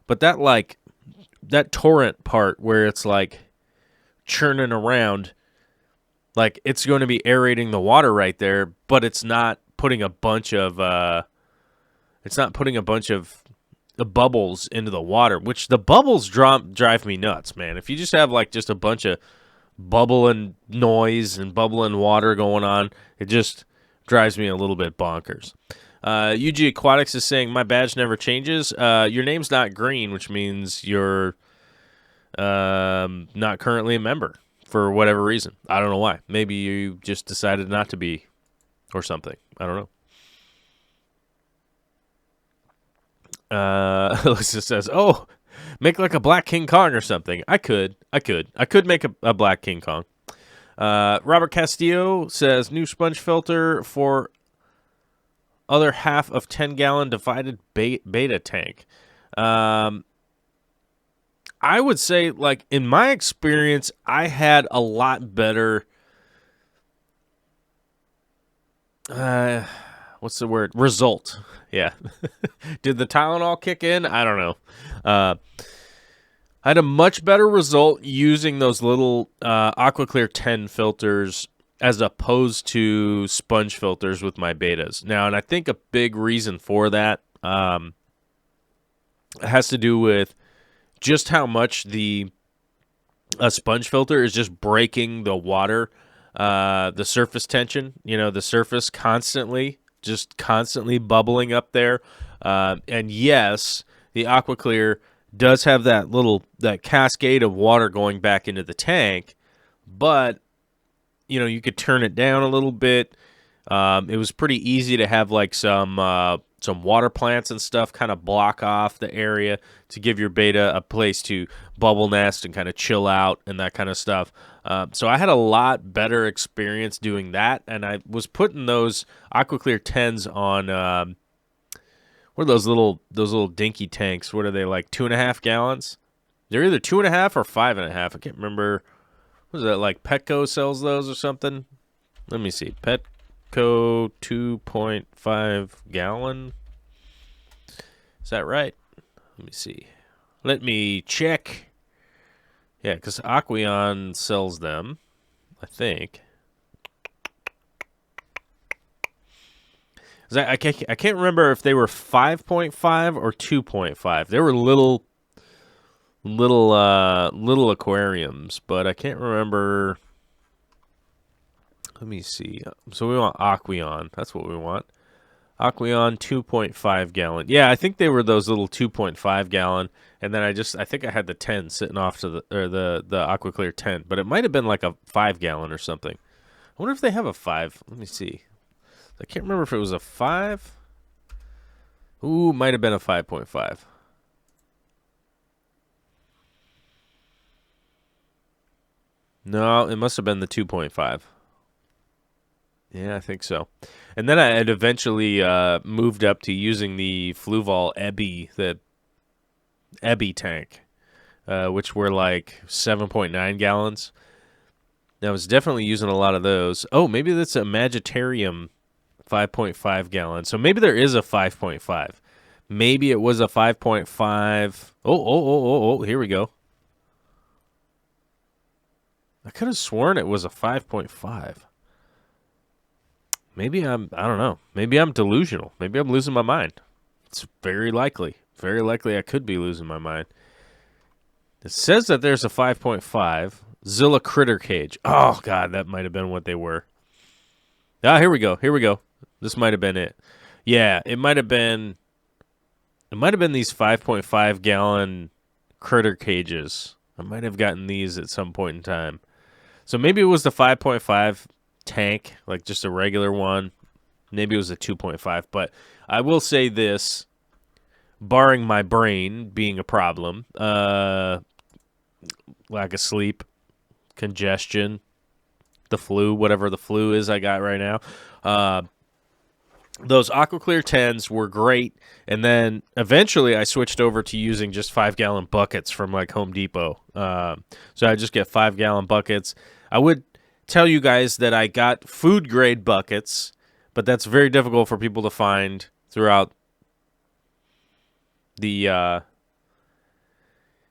But that torrent part where it's like churning around, like it's going to be aerating the water right there, but it's not putting a bunch of the bubbles into the water, which the bubbles drive me nuts, man. If you just have like just a bunch of bubbling noise and bubbling water going on, it just drives me a little bit bonkers. UG Aquatics is saying, my badge never changes. Your name's not green, which means you're not currently a member for whatever reason. I don't know why. Maybe you just decided not to be or something. I don't know. Alyssa says, oh, make like a Black King Kong or something. I could make a Black King Kong. Robert Castillo says, new sponge filter for other half of 10-gallon divided beta tank. I would say, like, in my experience, I had a lot better, what's the word? Result. Yeah. Did the Tylenol kick in? I don't know. I had a much better result using those little AquaClear 10 filters as opposed to sponge filters with my betas. Now, and I think a big reason for that has to do with just how much a sponge filter is just breaking the water, the surface tension, the surface constantly bubbling up there. And yes, the AquaClear does have that cascade of water going back into the tank, but you could turn it down a little bit. It was pretty easy to have like some water plants and stuff kind of block off the area to give your beta a place to bubble nest and kind of chill out and that kind of stuff. So I had a lot better experience doing that, and I was putting those AquaClear 10s on what are those little dinky tanks? What are they, like 2.5 gallons? They're either 2.5 or 5.5. I can't remember. What is that, like Petco sells those or something? Let me see. Petco 2.5 gallon. Is that right? Let me see. Let me check. Yeah, because Aqueon sells them, I think. I can't remember if they were 5.5 or 2.5. They were little aquariums, but I can't remember. Let me see. So we want Aqueon. That's what we want. Aqueon 2.5 gallon. Yeah, I think they were those little 2.5 gallon, and then I think I had the 10 sitting off to the AquaClear 10, but it might have been like a 5 gallon or something. I wonder if they have a 5. Let me see. I can't remember if it was a 5. Ooh, might have been a 5.5. No, it must have been the 2.5. Yeah, I think so. And then I had eventually moved up to using the Fluval the Ebby tank, which were like 7.9 gallons. I was definitely using a lot of those. Oh, maybe that's a Magitarium 5.5 gallon. So maybe there is a 5.5. Maybe it was a 5.5. Oh, here we go. I could have sworn it was a 5.5. Maybe I don't know. Maybe I'm delusional. Maybe I'm losing my mind. It's very likely. Very likely I could be losing my mind. It says that there's a 5.5 Zilla Critter Cage. Oh, God, that might have been what they were. Ah, here we go. This might have been it. Yeah, it might have been these 5.5 gallon critter cages. I might have gotten these at some point in time. So maybe it was the 5.5 tank, like just a regular one. Maybe it was a 2.5. But I will say this, barring my brain being a problem, lack of sleep, congestion, the flu, whatever the flu is I got right now, those AquaClear 10s were great, and then eventually I switched over to using just 5-gallon buckets from like Home Depot. So I just get 5-gallon buckets. I would tell you guys that I got food-grade buckets, but that's very difficult for people to find throughout the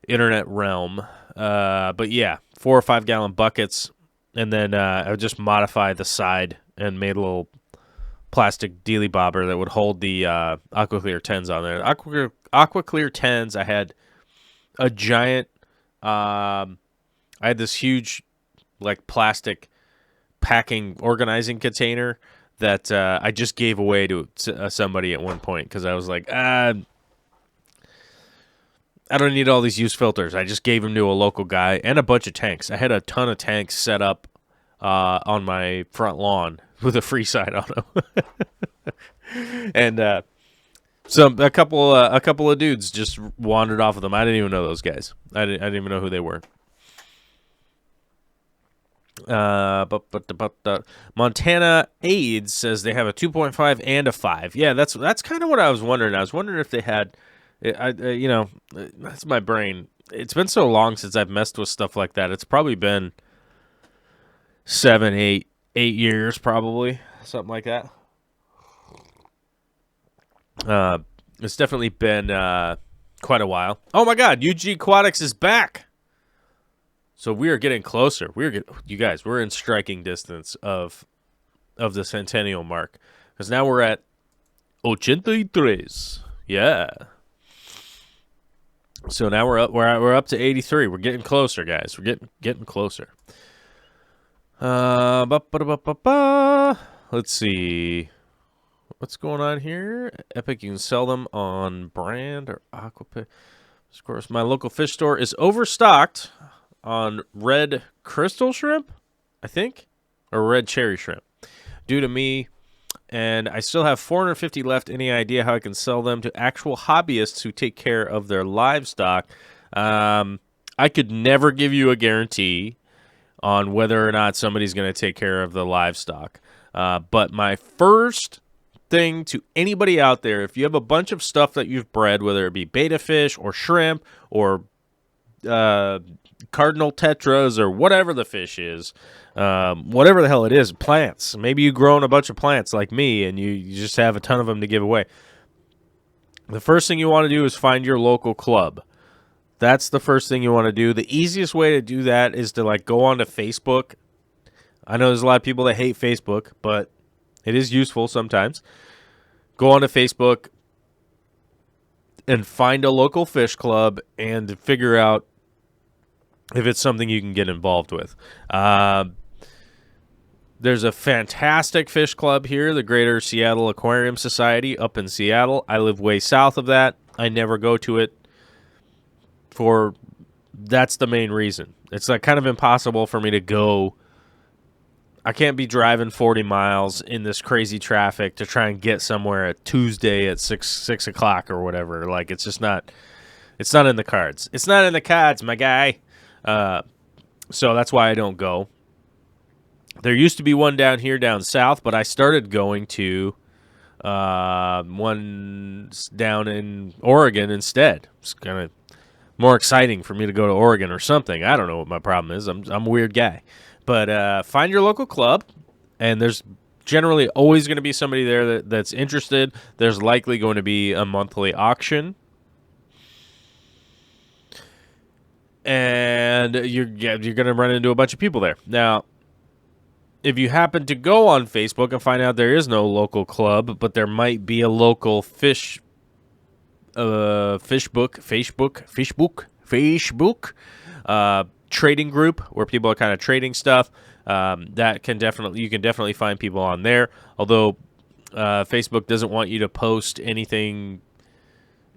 internet realm. But yeah, 4 or 5-gallon buckets, and then I would just modify the side and made little plastic dealy bobber that would hold the AquaClear 10s on there. AquaClear 10s, I had a giant, I had this huge, like, plastic packing organizing container that I just gave away to somebody at one point because I was like, I don't need all these used filters. I just gave them to a local guy and a bunch of tanks. I had a ton of tanks set up on my front lawn with a free sign on them. And a couple of dudes just wandered off of them. I didn't even know those guys. I didn't even know who they were. But Montana AIDS says they have a 2.5 and a 5. Yeah, that's kind of what I was wondering. I was wondering if they had, that's my brain. It's been so long since I've messed with stuff like that. It's probably been 7, 8 years, probably something like that. It's definitely been quite a while. Oh my God, UG Aquatics is back. So we are getting closer. You guys, we're in striking distance of the centennial mark because now we're at 83. Yeah. So now we're up to 83. We're getting closer, guys. We're getting closer. Let's see. What's going on here? Epic, you can sell them on brand or Aquapit. Of course, my local fish store is overstocked on red crystal shrimp, I think, or red cherry shrimp, due to me, and I still have 450 left. Any idea how I can sell them to actual hobbyists who take care of their livestock? I could never give you a guarantee on whether or not somebody's going to take care of the livestock, but my first thing to anybody out there, if you have a bunch of stuff that you've bred, whether it be betta fish or shrimp or cardinal tetras or whatever the fish is, whatever the hell it is, plants. Maybe you've grown a bunch of plants like me and you just have a ton of them to give away. The first thing you want to do is find your local club. That's the first thing you want to do. The easiest way to do that is to go onto Facebook. I know there's a lot of people that hate Facebook, but it is useful sometimes. Go onto Facebook and find a local fish club and figure out if it's something you can get involved with. There's a fantastic fish club here, the Greater Seattle Aquarium Society up in Seattle. I live way south of that. I never go to it that's the main reason. It's kind of impossible for me to go. I can't be driving 40 miles in this crazy traffic to try and get somewhere at Tuesday at 6 o'clock or whatever. It's just not, it's not in the cards. It's not in the cards, my guy. So that's why I don't go. There used to be one down south, but I started going to one down in Oregon instead. It's kind of more exciting for me to go to Oregon or something. I don't know what my problem is. I'm a weird guy. But find your local club, and there's generally always going to be somebody there that's interested. There's likely going to be a monthly auction. And you're going to run into a bunch of people there. Now, if you happen to go on Facebook and find out there is no local club, but there might be a local Facebook trading group where people are kind of trading stuff, you can definitely find people on there. Although Facebook doesn't want you to post anything,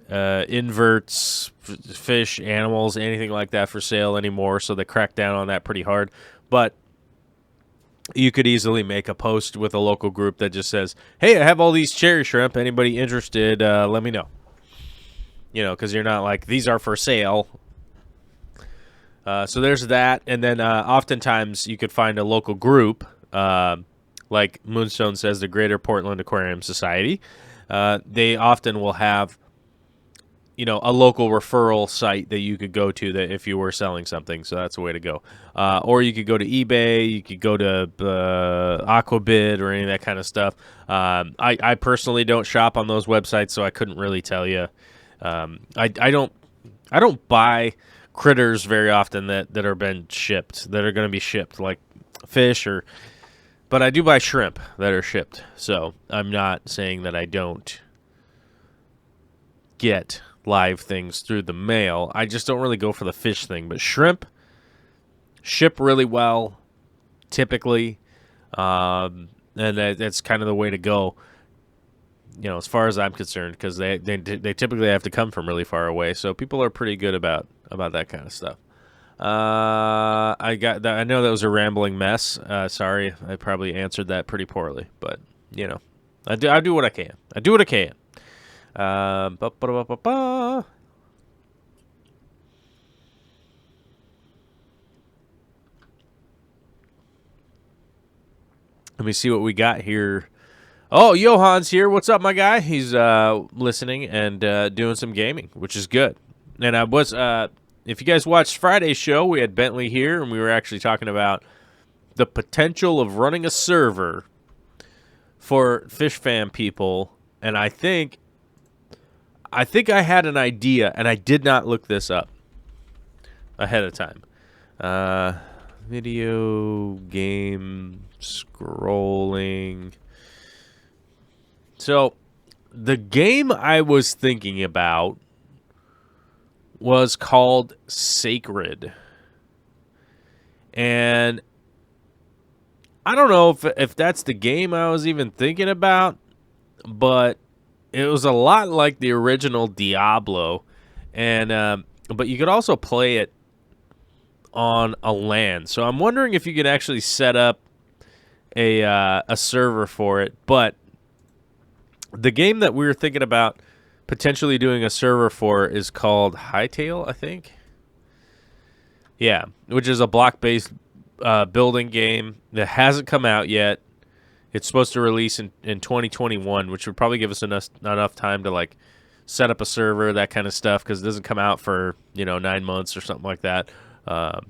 inverts, fish, animals, anything like that for sale anymore, so they crack down on that pretty hard. But you could easily make a post with a local group that just says, hey, I have all these cherry shrimp. Anybody interested, let me know. Because you're not like, these are for sale. So there's that. And then oftentimes you could find a local group, like Moonstone says, the Greater Portland Aquarium Society. They often will have, a local referral site that you could go to that if you were selling something. So that's a way to go. Or you could go to eBay. You could go to Aquabid or any of that kind of stuff. I personally don't shop on those websites, so I couldn't really tell you. I don't buy critters very often that are going to be shipped, like fish or But I do buy shrimp that are shipped, so I'm not saying that I don't get live things through the mail. I just don't really go for the fish thing. But shrimp ship really well, typically, and that's kind of the way to go. As far as I'm concerned, because they typically have to come from really far away, so people are pretty good about that kind of stuff. I know that was a rambling mess. Sorry, I probably answered that pretty poorly, but I do what I can. I do what I can. Let me see what we got here. Oh, Johan's here. What's up, my guy? He's listening and doing some gaming, which is good. And I was, if you guys watched Friday's show, we had Bentley here, and we were actually talking about the potential of running a server for Fish Fam people. And I think I had an idea, and I did not look this up ahead of time. Video game scrolling. So, the game I was thinking about was called Sacred. And I don't know if that's the game I was even thinking about, but it was a lot like the original Diablo. And but you could also play it on a LAN. So I'm wondering if you could actually set up a server for it, but the game that we were thinking about potentially doing a server for is called Hightail, I think. Yeah, which is a block-based building game that hasn't come out yet. It's supposed to release in 2021, which would probably give us enough time to like set up a server, that kind of stuff, because it doesn't come out for 9 months or something like that. But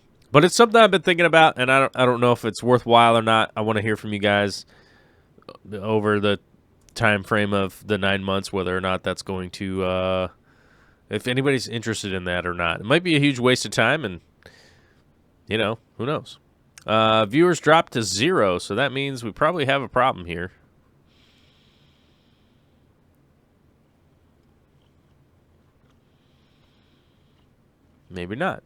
it's something I've been thinking about, and I don't know if it's worthwhile or not. I want to hear from you guys over the time frame of the 9 months, whether or not that's going to if anybody's interested in that or not. It might be a huge waste of time, and who knows. Viewers dropped to 0, so that means we probably have a problem here. Maybe not.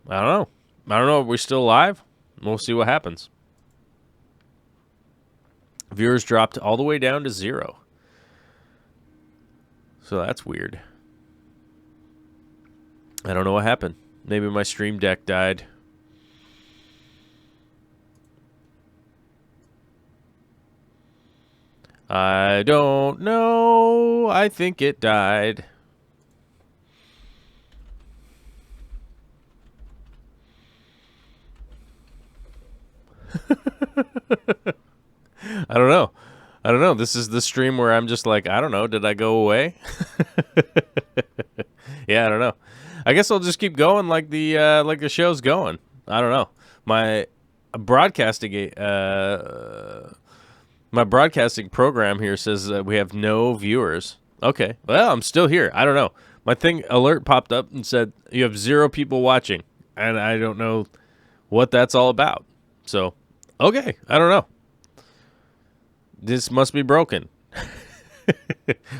I don't know. Are we still live? We'll see what happens. Viewers dropped all the way down to 0. So that's weird. I don't know what happened. Maybe my stream deck died. I don't know. I think it died. I don't know. This is the stream where I'm just like, I don't know. Did I go away? Yeah, I don't know. I guess I'll just keep going like the show's going. I don't know. My broadcasting program here says that we have no viewers. Okay. Well, I'm still here. I don't know. My alert popped up and said you have 0 people watching, and I don't know what that's all about. So, okay. I don't know. This must be broken.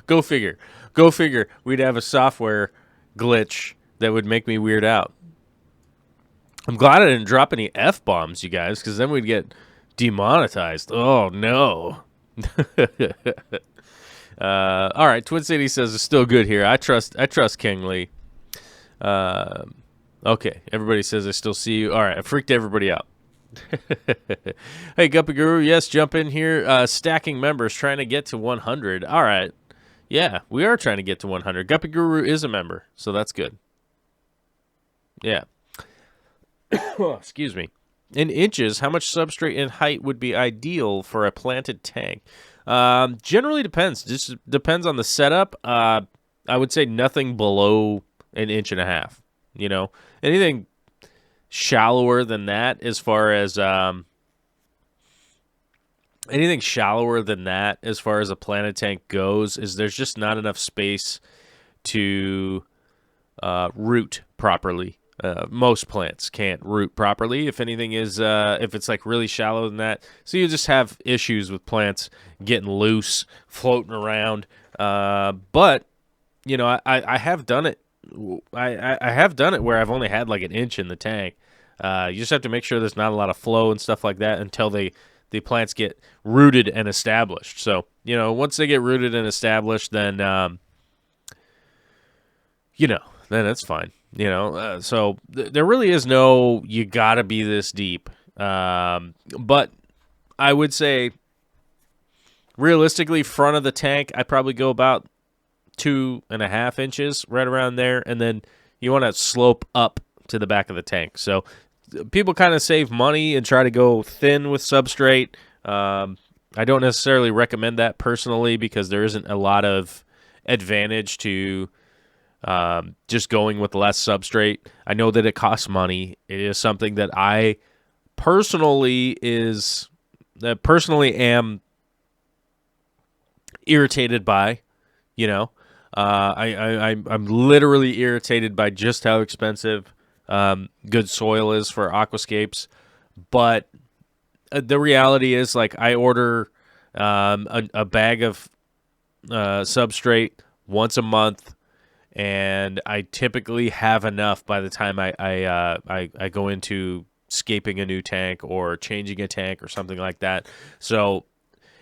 Go figure. Go figure. We'd have a software glitch that would make me weird out. I'm glad I didn't drop any F-bombs, you guys, because then we'd get demonetized. Oh, no. All right. Twin City says it's still good here. I trust King Lee. Okay. Everybody says I still see you. All right. I freaked everybody out. Hey, Guppy Guru, yes, jump in here. Stacking members, trying to get to 100. All right. Yeah, we are trying to get to 100. Guppy Guru is a member, so that's good. Yeah. Excuse me. In inches, how much substrate and height would be ideal for a planted tank? Generally depends. Just depends on the setup. I would say nothing below 1.5 inches. Anything shallower than that, as far as a planted tank goes, is there's just not enough space to root properly. Most plants can't root properly. If anything is, if it's like really shallow than that, so you just have issues with plants getting loose, floating around. But you know, I have done it. I have done it where I've only had like an inch in the tank. You just have to make sure there's not a lot of flow and stuff like that until the plants get rooted and established. So you know, once they get rooted and established, then you know, then it's fine. You know, so there really is no you gotta be this deep. But I would say realistically, front of the tank, I probably go about 2.5 inches, right around there, and then you want to slope up to the back of the tank. So people kind of save money and try to go thin with substrate. I don't necessarily recommend that personally because there isn't a lot of advantage to just going with less substrate. I know that it costs money. It is something that I personally am irritated by. You know, I'm literally irritated by just how expensive good soil is for aquascapes. But the reality is, like, I order a bag of substrate once a month, and I typically have enough by the time I go into scaping a new tank or changing a tank or something like that. So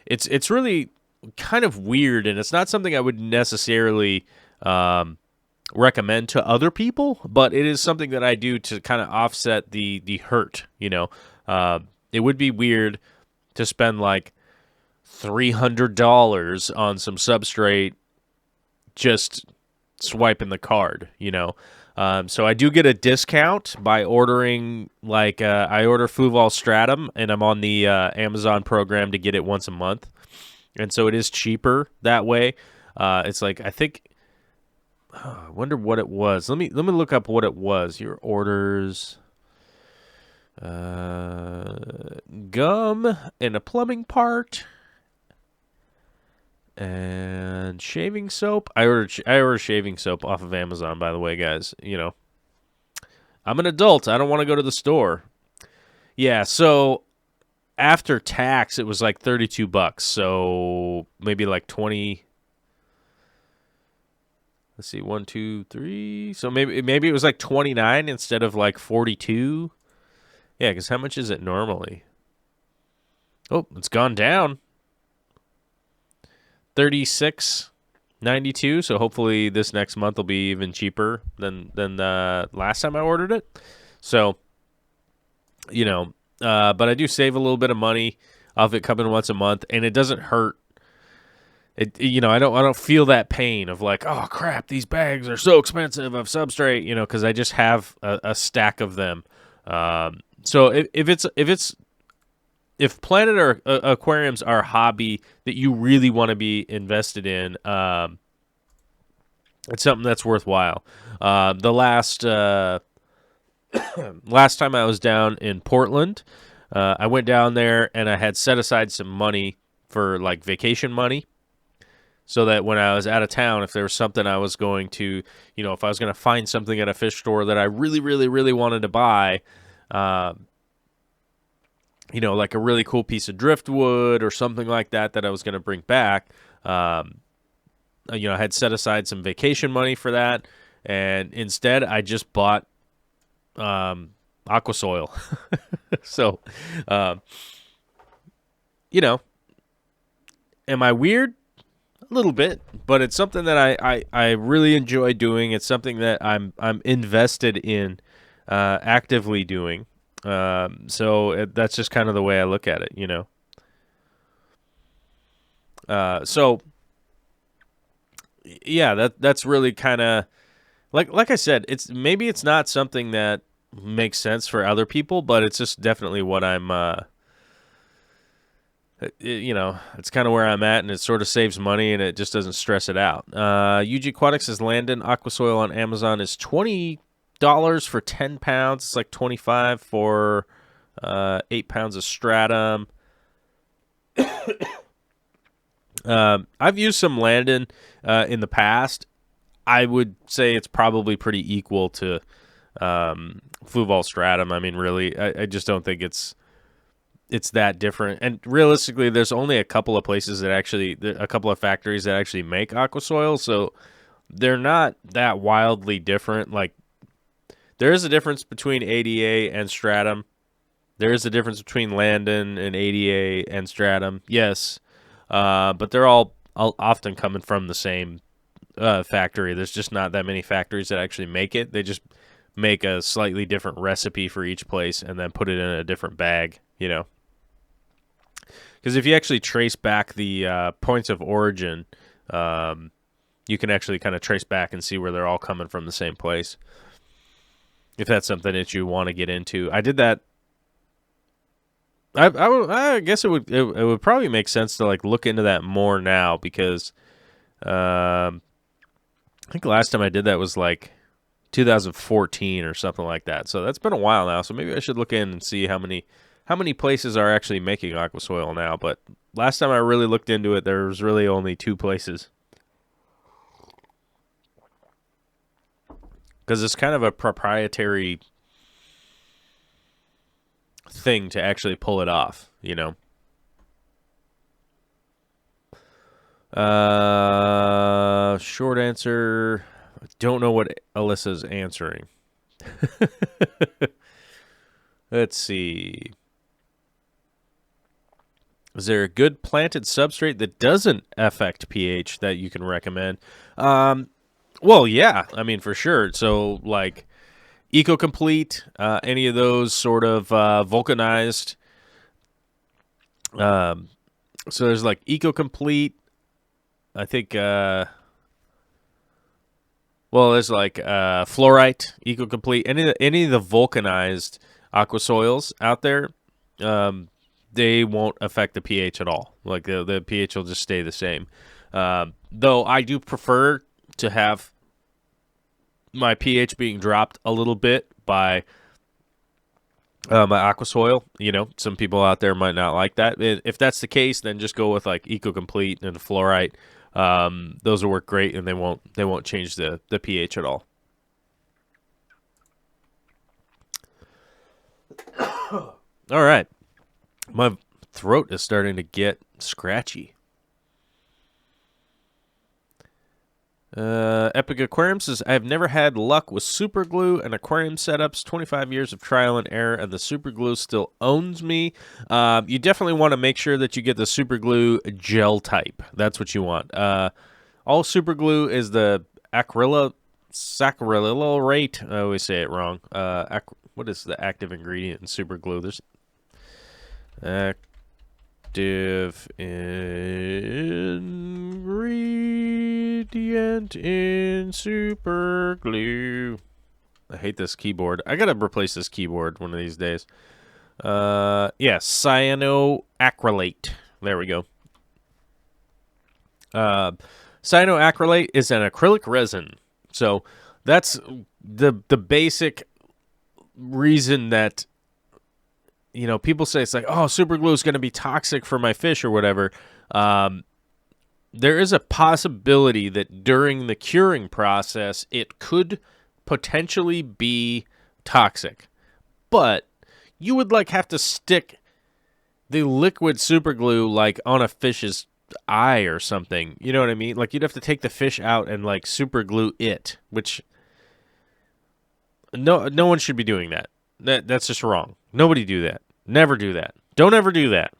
it's really kind of weird, and it's not something I would necessarily recommend to other people, but it is something that I do to kind of offset the hurt. You know, it would be weird to spend like $300 on some substrate just swiping the card, you know. So I do get a discount by ordering, like, I order Fluval Stratum, and I'm on the Amazon program to get it once a month. And so it is cheaper that way. It's like, I think, I wonder what it was. Let me look up what it was. Your orders, gum and a plumbing part, and shaving soap. I ordered shaving soap off of Amazon, by the way, guys. You know, I'm an adult. I don't want to go to the store. Yeah, so after tax, it was like $32. So maybe like 20. Let's see, 1, 2, 3. So maybe it was like 29 instead of like 42. Yeah, because how much is it normally? Oh, it's gone down. 36.92. So hopefully this next month will be even cheaper than last time I ordered it. So, you know, but I do save a little bit of money off it coming once a month, and it doesn't hurt. You know, I don't feel that pain of like, oh crap, these bags are so expensive of substrate, you know, because I just have a stack of them. So if planet or aquariums are a hobby that you really want to be invested in, it's something that's worthwhile. The last time I was down in Portland, I went down there and I had set aside some money for like vacation money, so that when I was out of town, if there was something I was going to, you know, if I was going to find something at a fish store that I really, really, really wanted to buy, you know, like a really cool piece of driftwood or something like that I was going to bring back, you know, I had set aside some vacation money for that, and instead I just bought aquasoil. So, you know, am I weird? A little bit, but it's something that I really enjoy doing. It's something that I'm invested in, actively doing. So that's just kind of the way I look at it, you know. So yeah, that's really kind of like I said, it's not something that makes sense for other people, but it's just definitely what I'm you know, it's kind of where I'm at, and it sort of saves money, and it just doesn't stress it out. UG Aquatics says Landon Aquasoil on Amazon is $20 for 10 pounds. It's like $25 for 8 pounds of stratum. I've used some Landon in the past. I would say it's probably pretty equal to Fluval stratum. I mean, really, I just don't think it's that different. And realistically, there's only a couple of places that actually, a couple of factories that actually make aquasoil, so they're not that wildly different. Like, there is a difference between ADA and stratum. There is a difference between Landon and ADA and stratum, yes, but they're all often coming from the same factory. There's just not that many factories that actually make it. They just make a slightly different recipe for each place and then put it in a different bag, you know. Because if you actually trace back the points of origin, you can actually kind of trace back and see where they're all coming from the same place. If that's something that you want to get into. I did that. I guess it would probably make sense to like look into that more now, because I think last time I did that was like 2014 or something like that. So that's been a while now. So maybe I should look in and see how many places are actually making aquasoil now. But last time I really looked into it, there was really only 2 places. Because it's kind of a proprietary thing to actually pull it off, you know. Short answer, I don't know what Alyssa's answering. Let's see. Is there a good planted substrate that doesn't affect pH that you can recommend? Well, yeah, I mean, for sure. So, like, EcoComplete, any of those sort of vulcanized. So there's like EcoComplete. I think, there's like Fluorite, EcoComplete. Any of the vulcanized aquasoils out there, they won't affect the pH at all. Like the pH will just stay the same. Though I do prefer to have my pH being dropped a little bit by my aquasoil. You know, some people out there might not like that. If that's the case, then just go with like EcoComplete and Fluorite. Those will work great, and they won't change the pH at all. All right, my throat is starting to get scratchy. Epic Aquarium says, I have never had luck with super glue and aquarium setups. 25 years of trial and error, and the super glue still owns me. You definitely want to make sure that you get the super glue gel type. That's what you want. All super glue is the acrylate. I always say it wrong. What is the active ingredient in super glue? There's active ingredient in super glue. I hate this keyboard. I gotta replace this keyboard one of these days. Yeah, cyanoacrylate. There we go. Cyanoacrylate is an acrylic resin. So that's the basic reason that, you know, people say it's like, oh, super glue is going to be toxic for my fish or whatever. There is a possibility that during the curing process, it could potentially be toxic. But you would like have to stick the liquid super glue like on a fish's eye or something. You know what I mean? Like you'd have to take the fish out and like super glue it, which no one should be doing that. That's just wrong. Nobody do that. Never do that. Don't ever do that.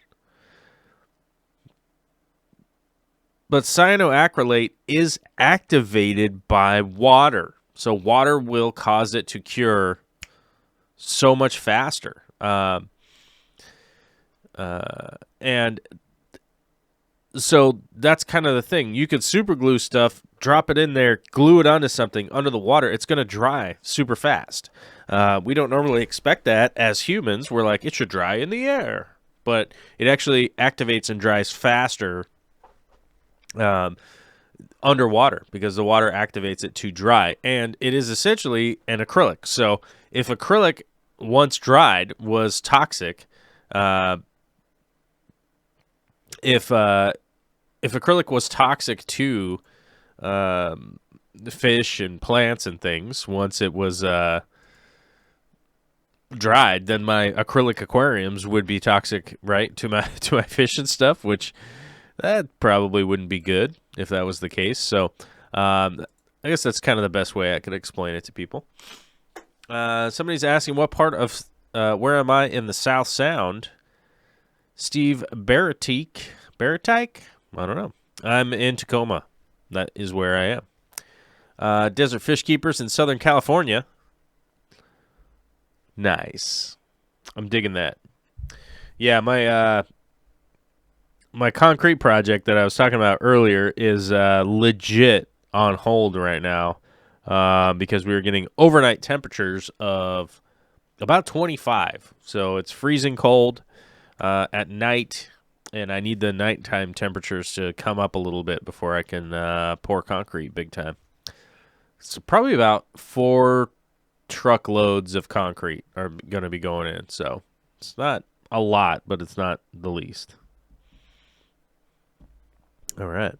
But cyanoacrylate is activated by water. So water will cause it to cure so much faster. And so that's kind of the thing. You could super glue stuff, drop it in there, glue it onto something under the water. It's going to dry super fast. We don't normally expect that as humans. We're like, it should dry in the air. But it actually activates and dries faster underwater because the water activates it to dry. And it is essentially an acrylic. So if acrylic, once dried, was toxic, if acrylic was toxic to the fish and plants and things once it was dried, then my acrylic aquariums would be toxic, right, to my fish and stuff, which that probably wouldn't be good if that was the case. So I guess that's kind of the best way I could explain it to people. Somebody's asking what part of where am I in the South Sound? Steve Baratique? I don't know. I'm in Tacoma. That is where I am. Desert Fish Keepers in Southern California. Nice. I'm digging that. Yeah, my concrete project that I was talking about earlier is legit on hold right now because we were getting overnight temperatures of about 25. So it's freezing cold at night, and I need the nighttime temperatures to come up a little bit before I can pour concrete big time. So probably about 4 truckloads of concrete are going to be going in. So it's not a lot, but it's not the least. All right.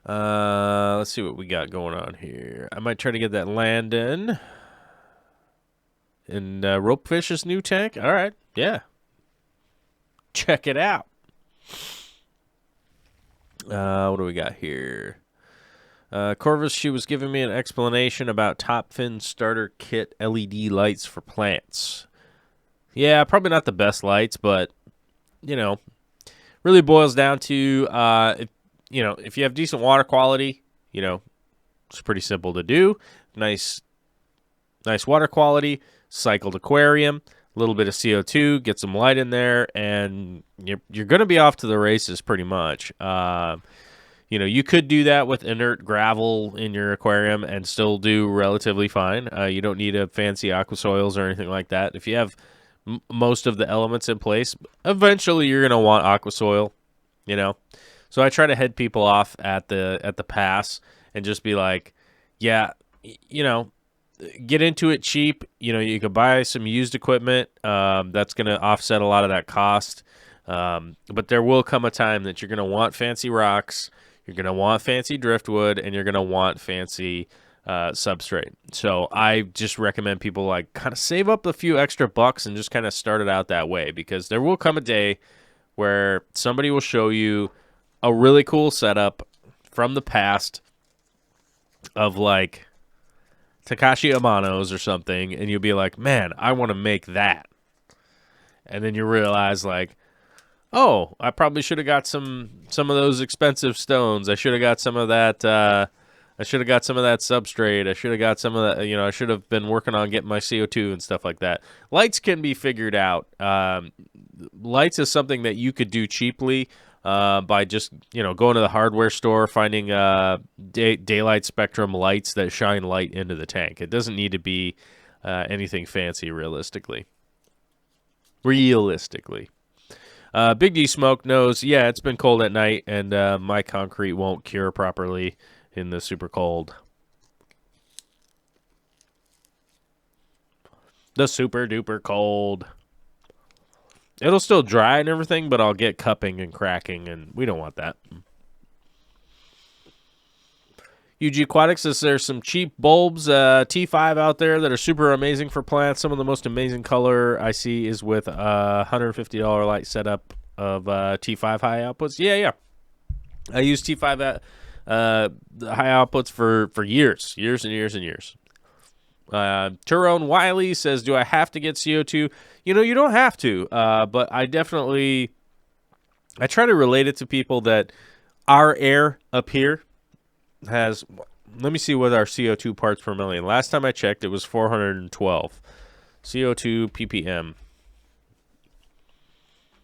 Let's see what we got going on here. I might try to get that land in. And Ropefish's new tank. All right. Yeah. Check it out. What do we got here? Corvus, she was giving me an explanation about Top Fin Starter Kit LED lights for plants. Yeah, probably not the best lights, but, really boils down to, if you have decent water quality, it's pretty simple to do. Nice water quality, cycled aquarium, a little bit of CO2, get some light in there, and you're going to be off to the races pretty much. You could do that with inert gravel in your aquarium and still do relatively fine. You don't need a fancy aqua soils or anything like that. If you have most of the elements in place, eventually you're going to want aqua soil, So I try to head people off at the pass and just be like, yeah, get into it cheap. You could buy some used equipment. That's going to offset a lot of that cost. But there will come a time that you're going to want fancy rocks. You're going to want fancy driftwood, and you're going to want fancy substrate. So I just recommend people kind of save up a few extra bucks and just kind of start it out that way, because there will come a day where somebody will show you a really cool setup from the past of Takashi Amano's or something, and you'll be like, man, I want to make that. And then you realize oh, I probably should have got some of those expensive stones. I should have got some of that. I should have got some of that substrate. I should have got some of that. I should have been working on getting my CO2 and stuff like that. Lights can be figured out. Lights is something that you could do cheaply by just going to the hardware store, finding daylight spectrum lights that shine light into the tank. It doesn't need to be anything fancy, realistically. Big D Smoke knows, yeah, it's been cold at night, and my concrete won't cure properly in the super cold. The super duper cold. It'll still dry and everything, but I'll get cupping and cracking, and we don't want that. UG Aquatics says there's some cheap bulbs, T5 out there that are super amazing for plants. Some of the most amazing color I see is with a $150 light setup of T5 high outputs. Yeah. I use T5 high outputs for years and years. Tyrone Wiley says, do I have to get CO2? You don't have to, but I try to relate it to people that our air up here has, let me see what our CO2 parts per million. Last time I checked, it was 412. CO2 ppm.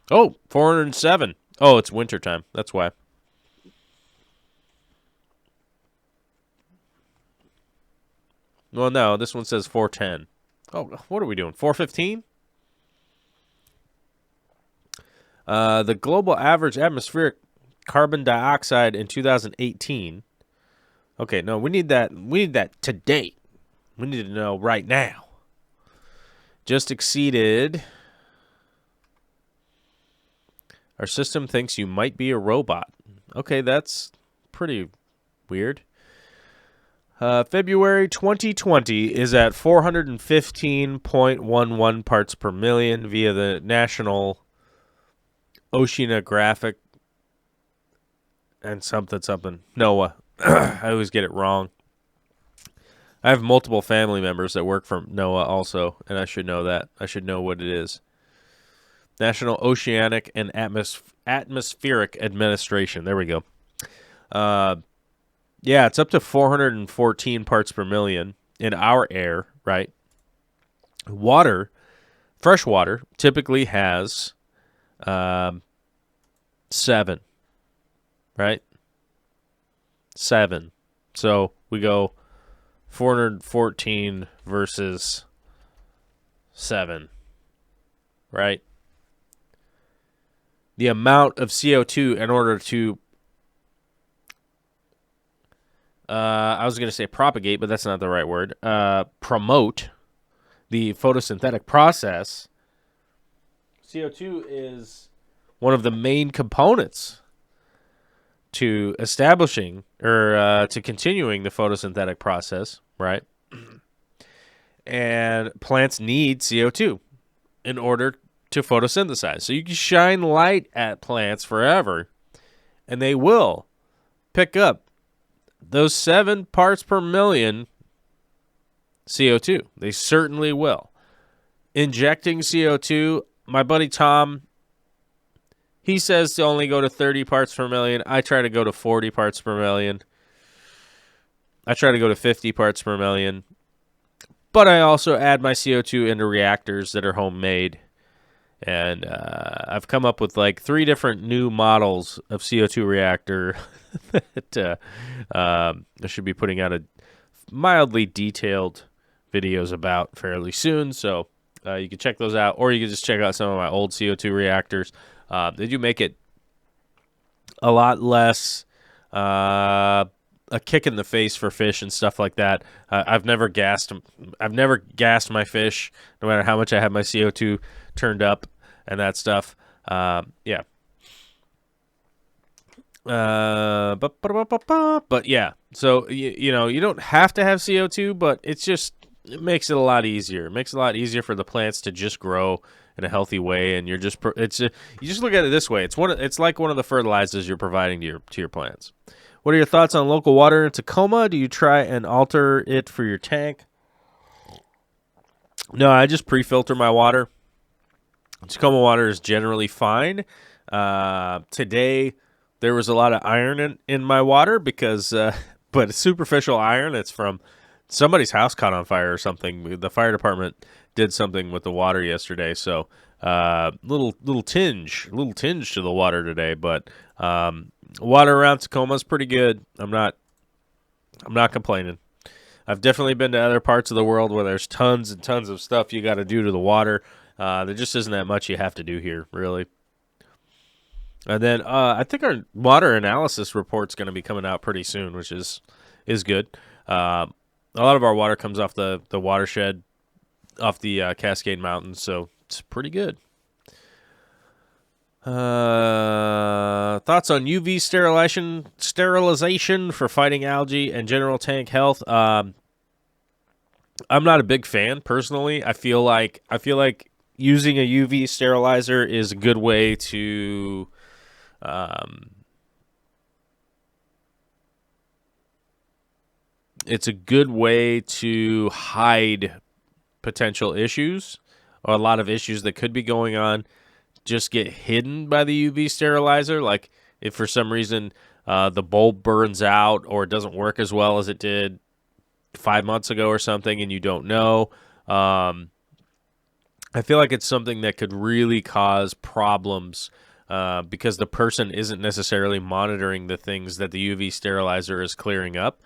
Oh, 407. Oh, it's wintertime. That's why. Well, no, this one says 410. Oh, what are we doing? 415? The global average atmospheric carbon dioxide in 2018. Okay, no, we need that. We need that today. We need to know right now. Just exceeded. Our system thinks you might be a robot. Okay, that's pretty weird. February 2020 is at 415.11 parts per million via the National Oceanographic and something. NOAA. I always get it wrong. I have multiple family members that work for NOAA also, and I should know that. I should know what it is. National Oceanic and Atmospheric Administration. There we go. Yeah, it's up to 414 parts per million in our air, right? Water, fresh water, typically has 7, right? 7. So we go 414 versus 7, right? The amount of CO2 in order to I was going to say propagate, but that's not the right word. Promote the photosynthetic process. CO2 is one of the main components to establishing or to continuing the photosynthetic process, right? And plants need CO2 in order to photosynthesize. So you can shine light at plants forever, and they will pick up those 7 parts per million CO2. They certainly will. Injecting CO2, my buddy Tom, he says to only go to 30 parts per million. I try to go to 40 parts per million. I try to go to 50 parts per million. But I also add my CO2 into reactors that are homemade. And I've come up with like 3 different new models of CO2 reactor that I should be putting out a mildly detailed videos about fairly soon. So you can check those out, or you can just check out some of my old CO2 reactors. They do make it a lot less a kick in the face for fish and stuff like that. I've never gassed my fish, no matter how much I have my CO2 turned up and that stuff. Yeah. But yeah, so you know, you don't have to have CO2, but it makes it a lot easier. It makes it a lot easier for the plants to just grow in a healthy way, and you just look at it this way. It's like one of the fertilizers you're providing to your plants. What are your thoughts on local water in Tacoma? Do you try and alter it for your tank? No, I just pre-filter my water. Tacoma water is generally fine. Today, there was a lot of iron in my water because, but superficial iron. It's from somebody's house caught on fire or something. The fire department did something with the water yesterday, so little tinge to the water today. But water around Tacoma is pretty good. I'm not complaining. I've definitely been to other parts of the world where there's tons and tons of stuff you got to do to the water. There just isn't that much you have to do here, really. And then I think our water analysis report's going to be coming out pretty soon, which is good. A lot of our water comes off the watershed, off the Cascade Mountains, so it's pretty good. Thoughts on UV sterilization for fighting algae and general tank health? I'm not a big fan personally. I feel like using a UV sterilizer is a good way to it's a good way to hide potential issues, or a lot of issues that could be going on just get hidden by the UV sterilizer. Like if for some reason the bulb burns out or it doesn't work as well as it did 5 months ago or something, and you don't know. I feel like it's something that could really cause problems because the person isn't necessarily monitoring the things that the UV sterilizer is clearing up.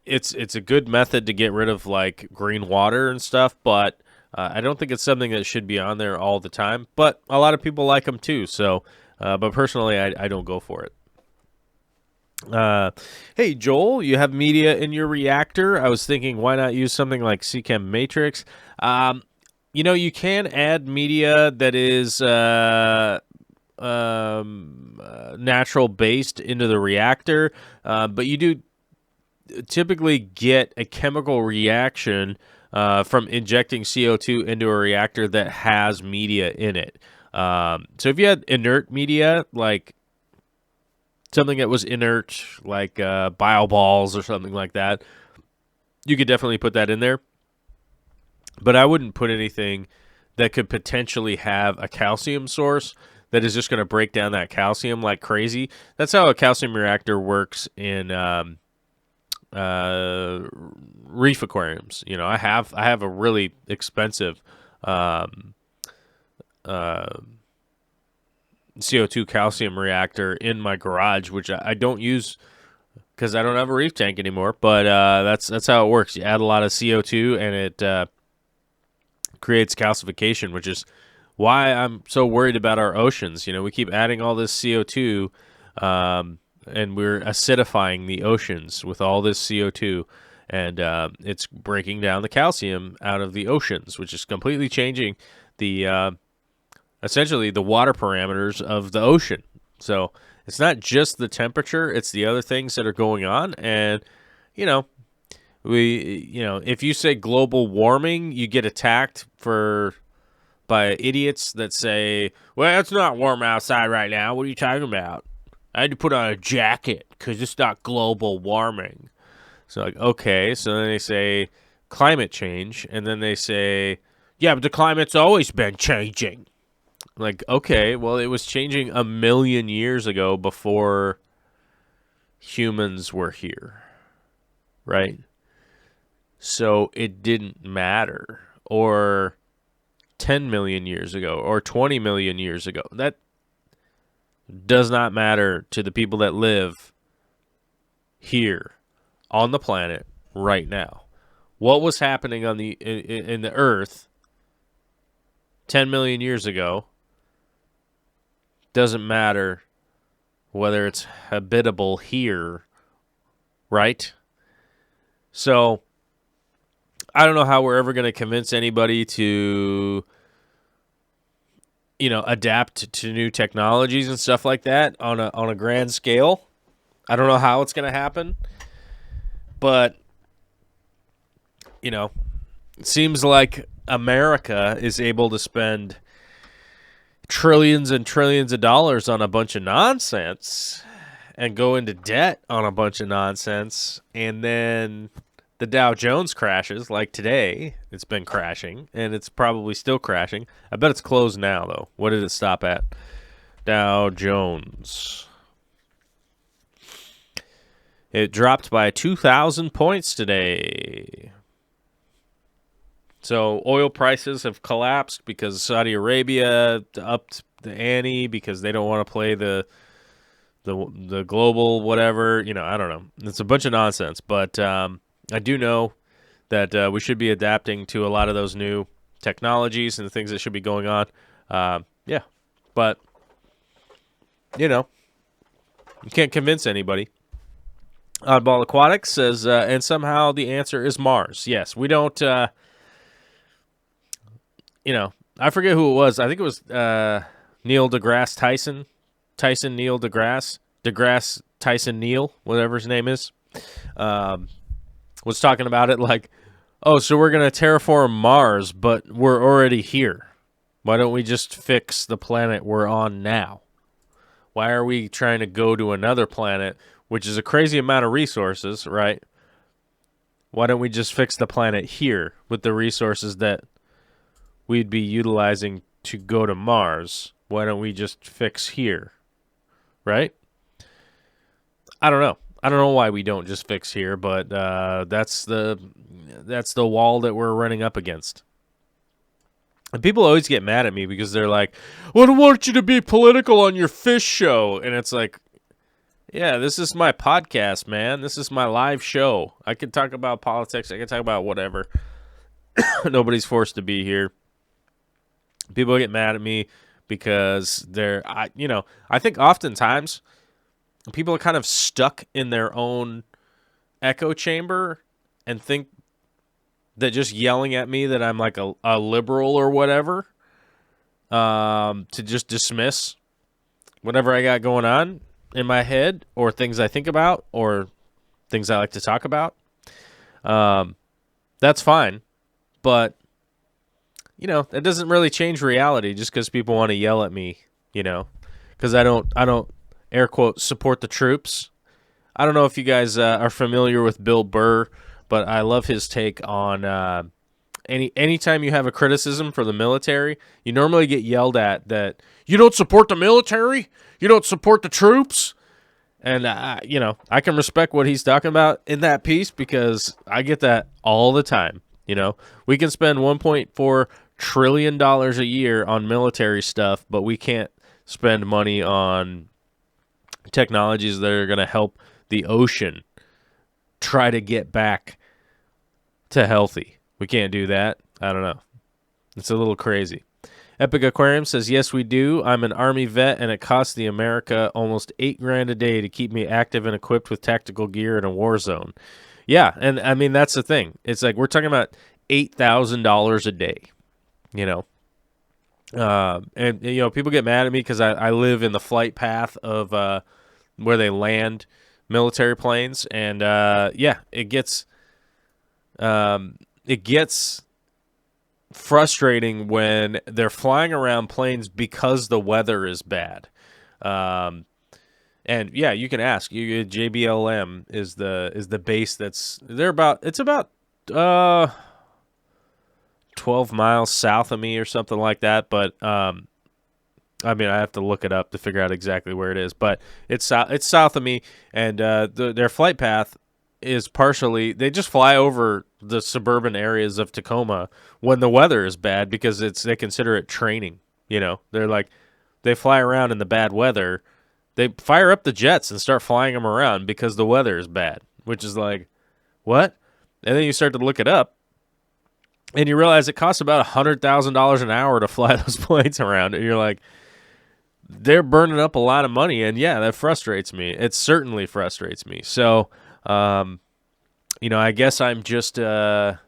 It's a good method to get rid of like green water and stuff, but I don't think it's something that should be on there all the time. But a lot of people like them too. So, but personally, I don't go for it. Hey Joel, you have media in your reactor. I was thinking, why not use something like CChem Matrix? You can add media that is natural based into the reactor, but you do typically get a chemical reaction from injecting CO2 into a reactor that has media in it. So if you had inert media, like something that was inert, like bio balls or something like that, you could definitely put that in there. But I wouldn't put anything that could potentially have a calcium source that is just going to break down that calcium like crazy. That's how a calcium reactor works in reef aquariums. You know, I have a really expensive CO2 calcium reactor in my garage, which I don't use because I don't have a reef tank anymore. But that's how it works. You add a lot of CO2 and it creates calcification, which is why I'm so worried about our oceans. You know, we keep adding all this CO2, and we're acidifying the oceans with all this CO2, and it's breaking down the calcium out of the oceans, which is completely changing the essentially the water parameters of the ocean. So it's not just the temperature; it's the other things that are going on, and you know. If you say global warming, you get attacked by idiots that say, well, it's not warm outside right now. What are you talking about? I had to put on a jacket because it's not global warming. So, like, okay. So then they say climate change. And then they say, yeah, but the climate's always been changing. Like, okay, well, it was changing 1 million years ago before humans were here. Right? So it didn't matter. Or 10 million years ago or 20 million years ago. That does not matter to the people that live here on the planet right now. What was happening on in the earth 10 million years ago doesn't matter whether it's habitable here, right? So I don't know how we're ever going to convince anybody to, adapt to new technologies and stuff like that on a grand scale. I don't know how it's going to happen, but it seems like America is able to spend trillions and trillions of dollars on a bunch of nonsense and go into debt on a bunch of nonsense, and then the Dow Jones crashes, like today. It's been crashing, and it's probably still crashing. I bet it's closed now, though. What did it stop at? Dow Jones. It dropped by 2,000 points today. So oil prices have collapsed because Saudi Arabia upped the ante because they don't want to play the global whatever. I don't know. It's a bunch of nonsense, but I do know that we should be adapting to a lot of those new technologies and the things that should be going on. Yeah, but, you can't convince anybody. Oddball Aquatics says, and somehow the answer is Mars. Yes, we don't, I forget who it was. I think it was Neil deGrasse Tyson. Tyson Neil deGrasse. deGrasse Tyson Neil, whatever his name is. Was talking about it like, oh, so we're going to terraform Mars, but we're already here. Why don't we just fix the planet we're on now? Why are we trying to go to another planet, which is a crazy amount of resources, right? Why don't we just fix the planet here with the resources that we'd be utilizing to go to Mars? Why don't we just fix here, right? I don't know. I don't know why we don't just fix here, but that's the wall that we're running up against. And people always get mad at me because they're like, well, I don't want you to be political on your fish show. And it's like, yeah, this is my podcast, man. This is my live show. I can talk about politics. I can talk about whatever. Nobody's forced to be here. People get mad at me because I think oftentimes people are kind of stuck in their own echo chamber and think that just yelling at me that I'm like a liberal or whatever, to just dismiss whatever I got going on in my head or things I think about or things I like to talk about. That's fine, but that doesn't really change reality just because people want to yell at me, because I don't air quote support the troops. I don't know if you guys are familiar with Bill Burr, but I love his take on anytime you have a criticism for the military, you normally get yelled at that you don't support the military, you don't support the troops. And, I can respect what he's talking about in that piece because I get that all the time. We can spend $1.4 trillion a year on military stuff, but we can't spend money on technologies that are going to help the ocean try to get back to healthy. We can't do that. I don't know. It's a little crazy. Epic Aquarium says, yes, we do. I'm an Army vet, and it costs the America almost $8,000 a day to keep me active and equipped with tactical gear in a war zone. Yeah, and I mean, that's the thing. It's like we're talking about $8,000 a day, And, people get mad at me because I live in the flight path of where they land military planes. And, it gets frustrating when they're flying around planes because the weather is bad. And yeah, you can ask. JBLM is the base it's about 12 miles south of me or something like that, but I have to look it up to figure out exactly where it is, but it's south of me, and their flight path is partially, they just fly over the suburban areas of Tacoma when the weather is bad because they consider it training. They're like, they fly around in the bad weather. They fire up the jets and start flying them around because the weather is bad, which is like, what? And then you start to look it up and you realize it costs about $100,000 an hour to fly those planes around. And you're like, they're burning up a lot of money. And yeah, that frustrates me. It certainly frustrates me. So, I guess I'm just, whatever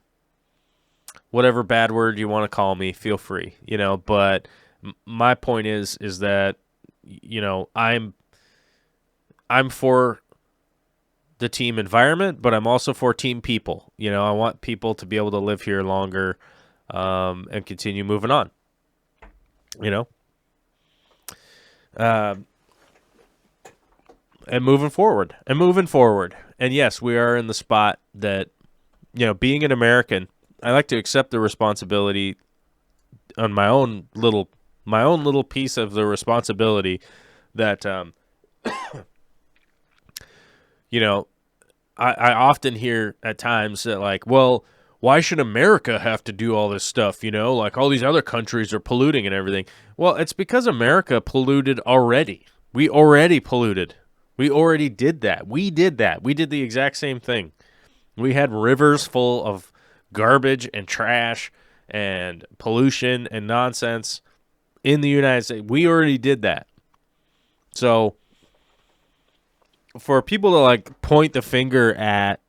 bad word you want to call me, feel free, but my point is that, I'm for the team environment, but I'm also for team people. I want people to be able to live here longer, and continue moving on, and moving forward. And yes, we are in the spot that, being an American, I like to accept the responsibility on my own little piece of the responsibility that, I often hear at times that like, well, why should America have to do all this stuff? Like all these other countries are polluting and everything. Well, it's because America polluted already. We already polluted. We already did that. We did that. We did the exact same thing. We had rivers full of garbage and trash and pollution and nonsense in the United States. We already did that. So for people to like point the finger at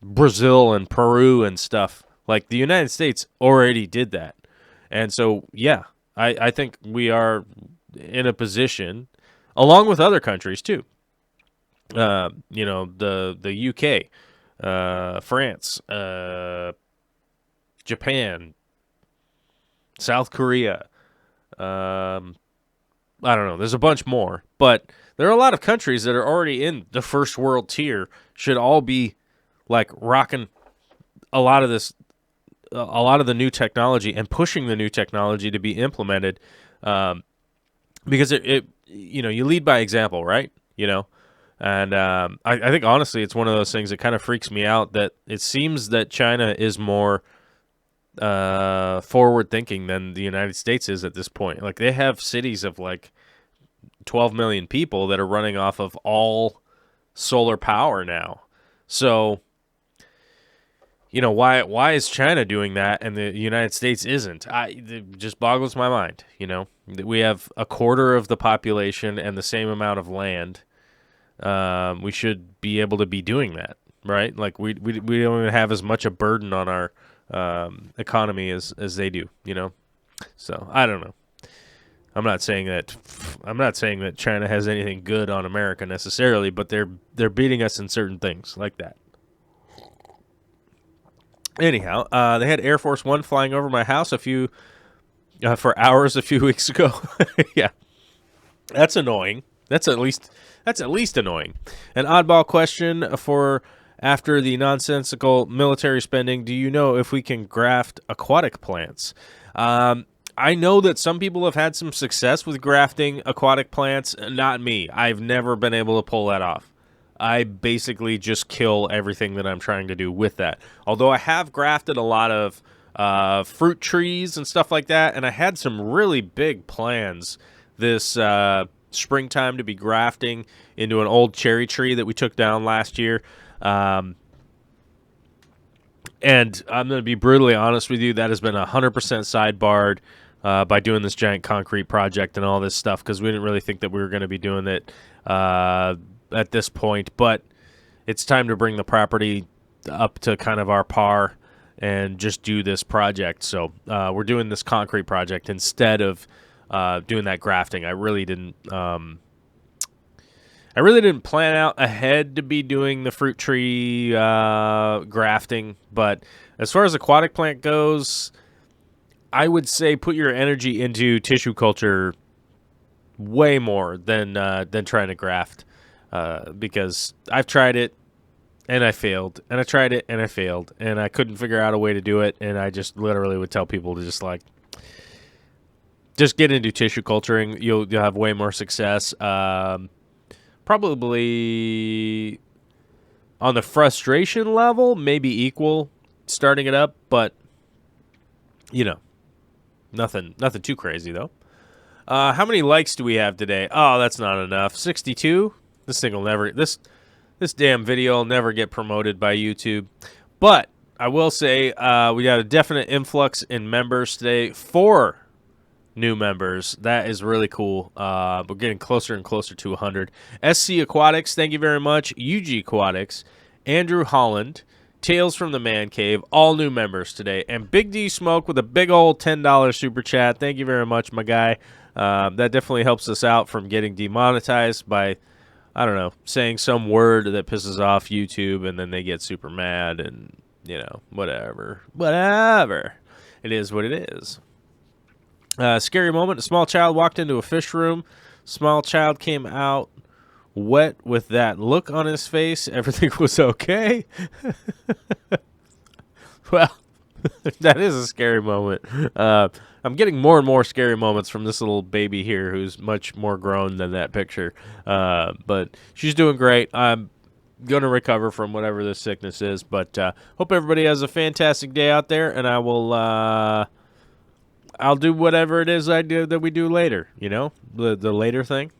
Brazil and Peru and stuff, like the United States already did that. And so, yeah, I think we are in a position, along with other countries too. The UK, France, Japan, South Korea. I don't know. There's a bunch more, but there are a lot of countries that are already in the first world tier. Should all be like rocking a lot of the new technology and pushing the new technology to be implemented, because it you lead by example, right? And I think honestly it's one of those things that kind of freaks me out that it seems that China is more forward thinking than the United States is at this point. Like they have cities of like 12 million people that are running off of all solar power now. So why is China doing that and the United States isn't? It just boggles my mind. We have a quarter of the population and the same amount of land. We should be able to be doing that, right? Like we don't even have as much a burden on our economy as they do. So I don't know. I'm not saying that I'm not saying that China has anything good on America necessarily, but they're beating us in certain things like that. Anyhow, they had Air Force One flying over my house for hours a few weeks ago. Yeah, that's annoying. That's at least annoying. An oddball question for after the nonsensical military spending. Do you know if we can graft aquatic plants? I know that some people have had some success with grafting aquatic plants. Not me. I've never been able to pull that off. I basically just kill everything that I'm trying to do with that. Although I have grafted a lot of fruit trees and stuff like that, and I had some really big plans this springtime to be grafting into an old cherry tree that we took down last year. And I'm going to be brutally honest with you, that has been 100% sidebarred by doing this giant concrete project and all this stuff, because we didn't really think that we were going to be doing it at this point. But it's time to bring the property up to kind of our par and just do this project. So we're doing this concrete project instead of doing that grafting. I really didn't plan out ahead to be doing the fruit tree grafting, but as far as aquatic plant goes, I would say put your energy into tissue culture way more than trying to graft, because I've tried it and I failed, and I tried it and I failed, and I couldn't figure out a way to do it, and I just literally would tell people to just get into tissue culturing. You'll have way more success. Probably on the frustration level, maybe equal starting it up, but nothing too crazy though. How many likes do we have today? Oh, that's not enough. 62. This thing will never. This damn video will never get promoted by YouTube. But I will say we got a definite influx in members today. 4 new members. That is really cool. We're getting closer and closer to 100. SC Aquatics, thank you very much. UG Aquatics, Andrew Holland, Tales from the Man Cave, all new members today. And Big D Smoke with a big old $10 super chat. Thank you very much, my guy. That definitely helps us out from getting demonetized by, I don't know, saying some word that pisses off YouTube, and then they get super mad, and, whatever. Whatever. It is what it is. Scary moment. A small child walked into a fish room. Small child came out wet with that look on his face. Everything was okay. Well, that is a scary moment. I'm getting more and more scary moments from this little baby here who's much more grown than that picture. But she's doing great. I'm going to recover from whatever this sickness is. But hope everybody has a fantastic day out there, and I will... I'll do whatever it is I do that we do later, the later thing.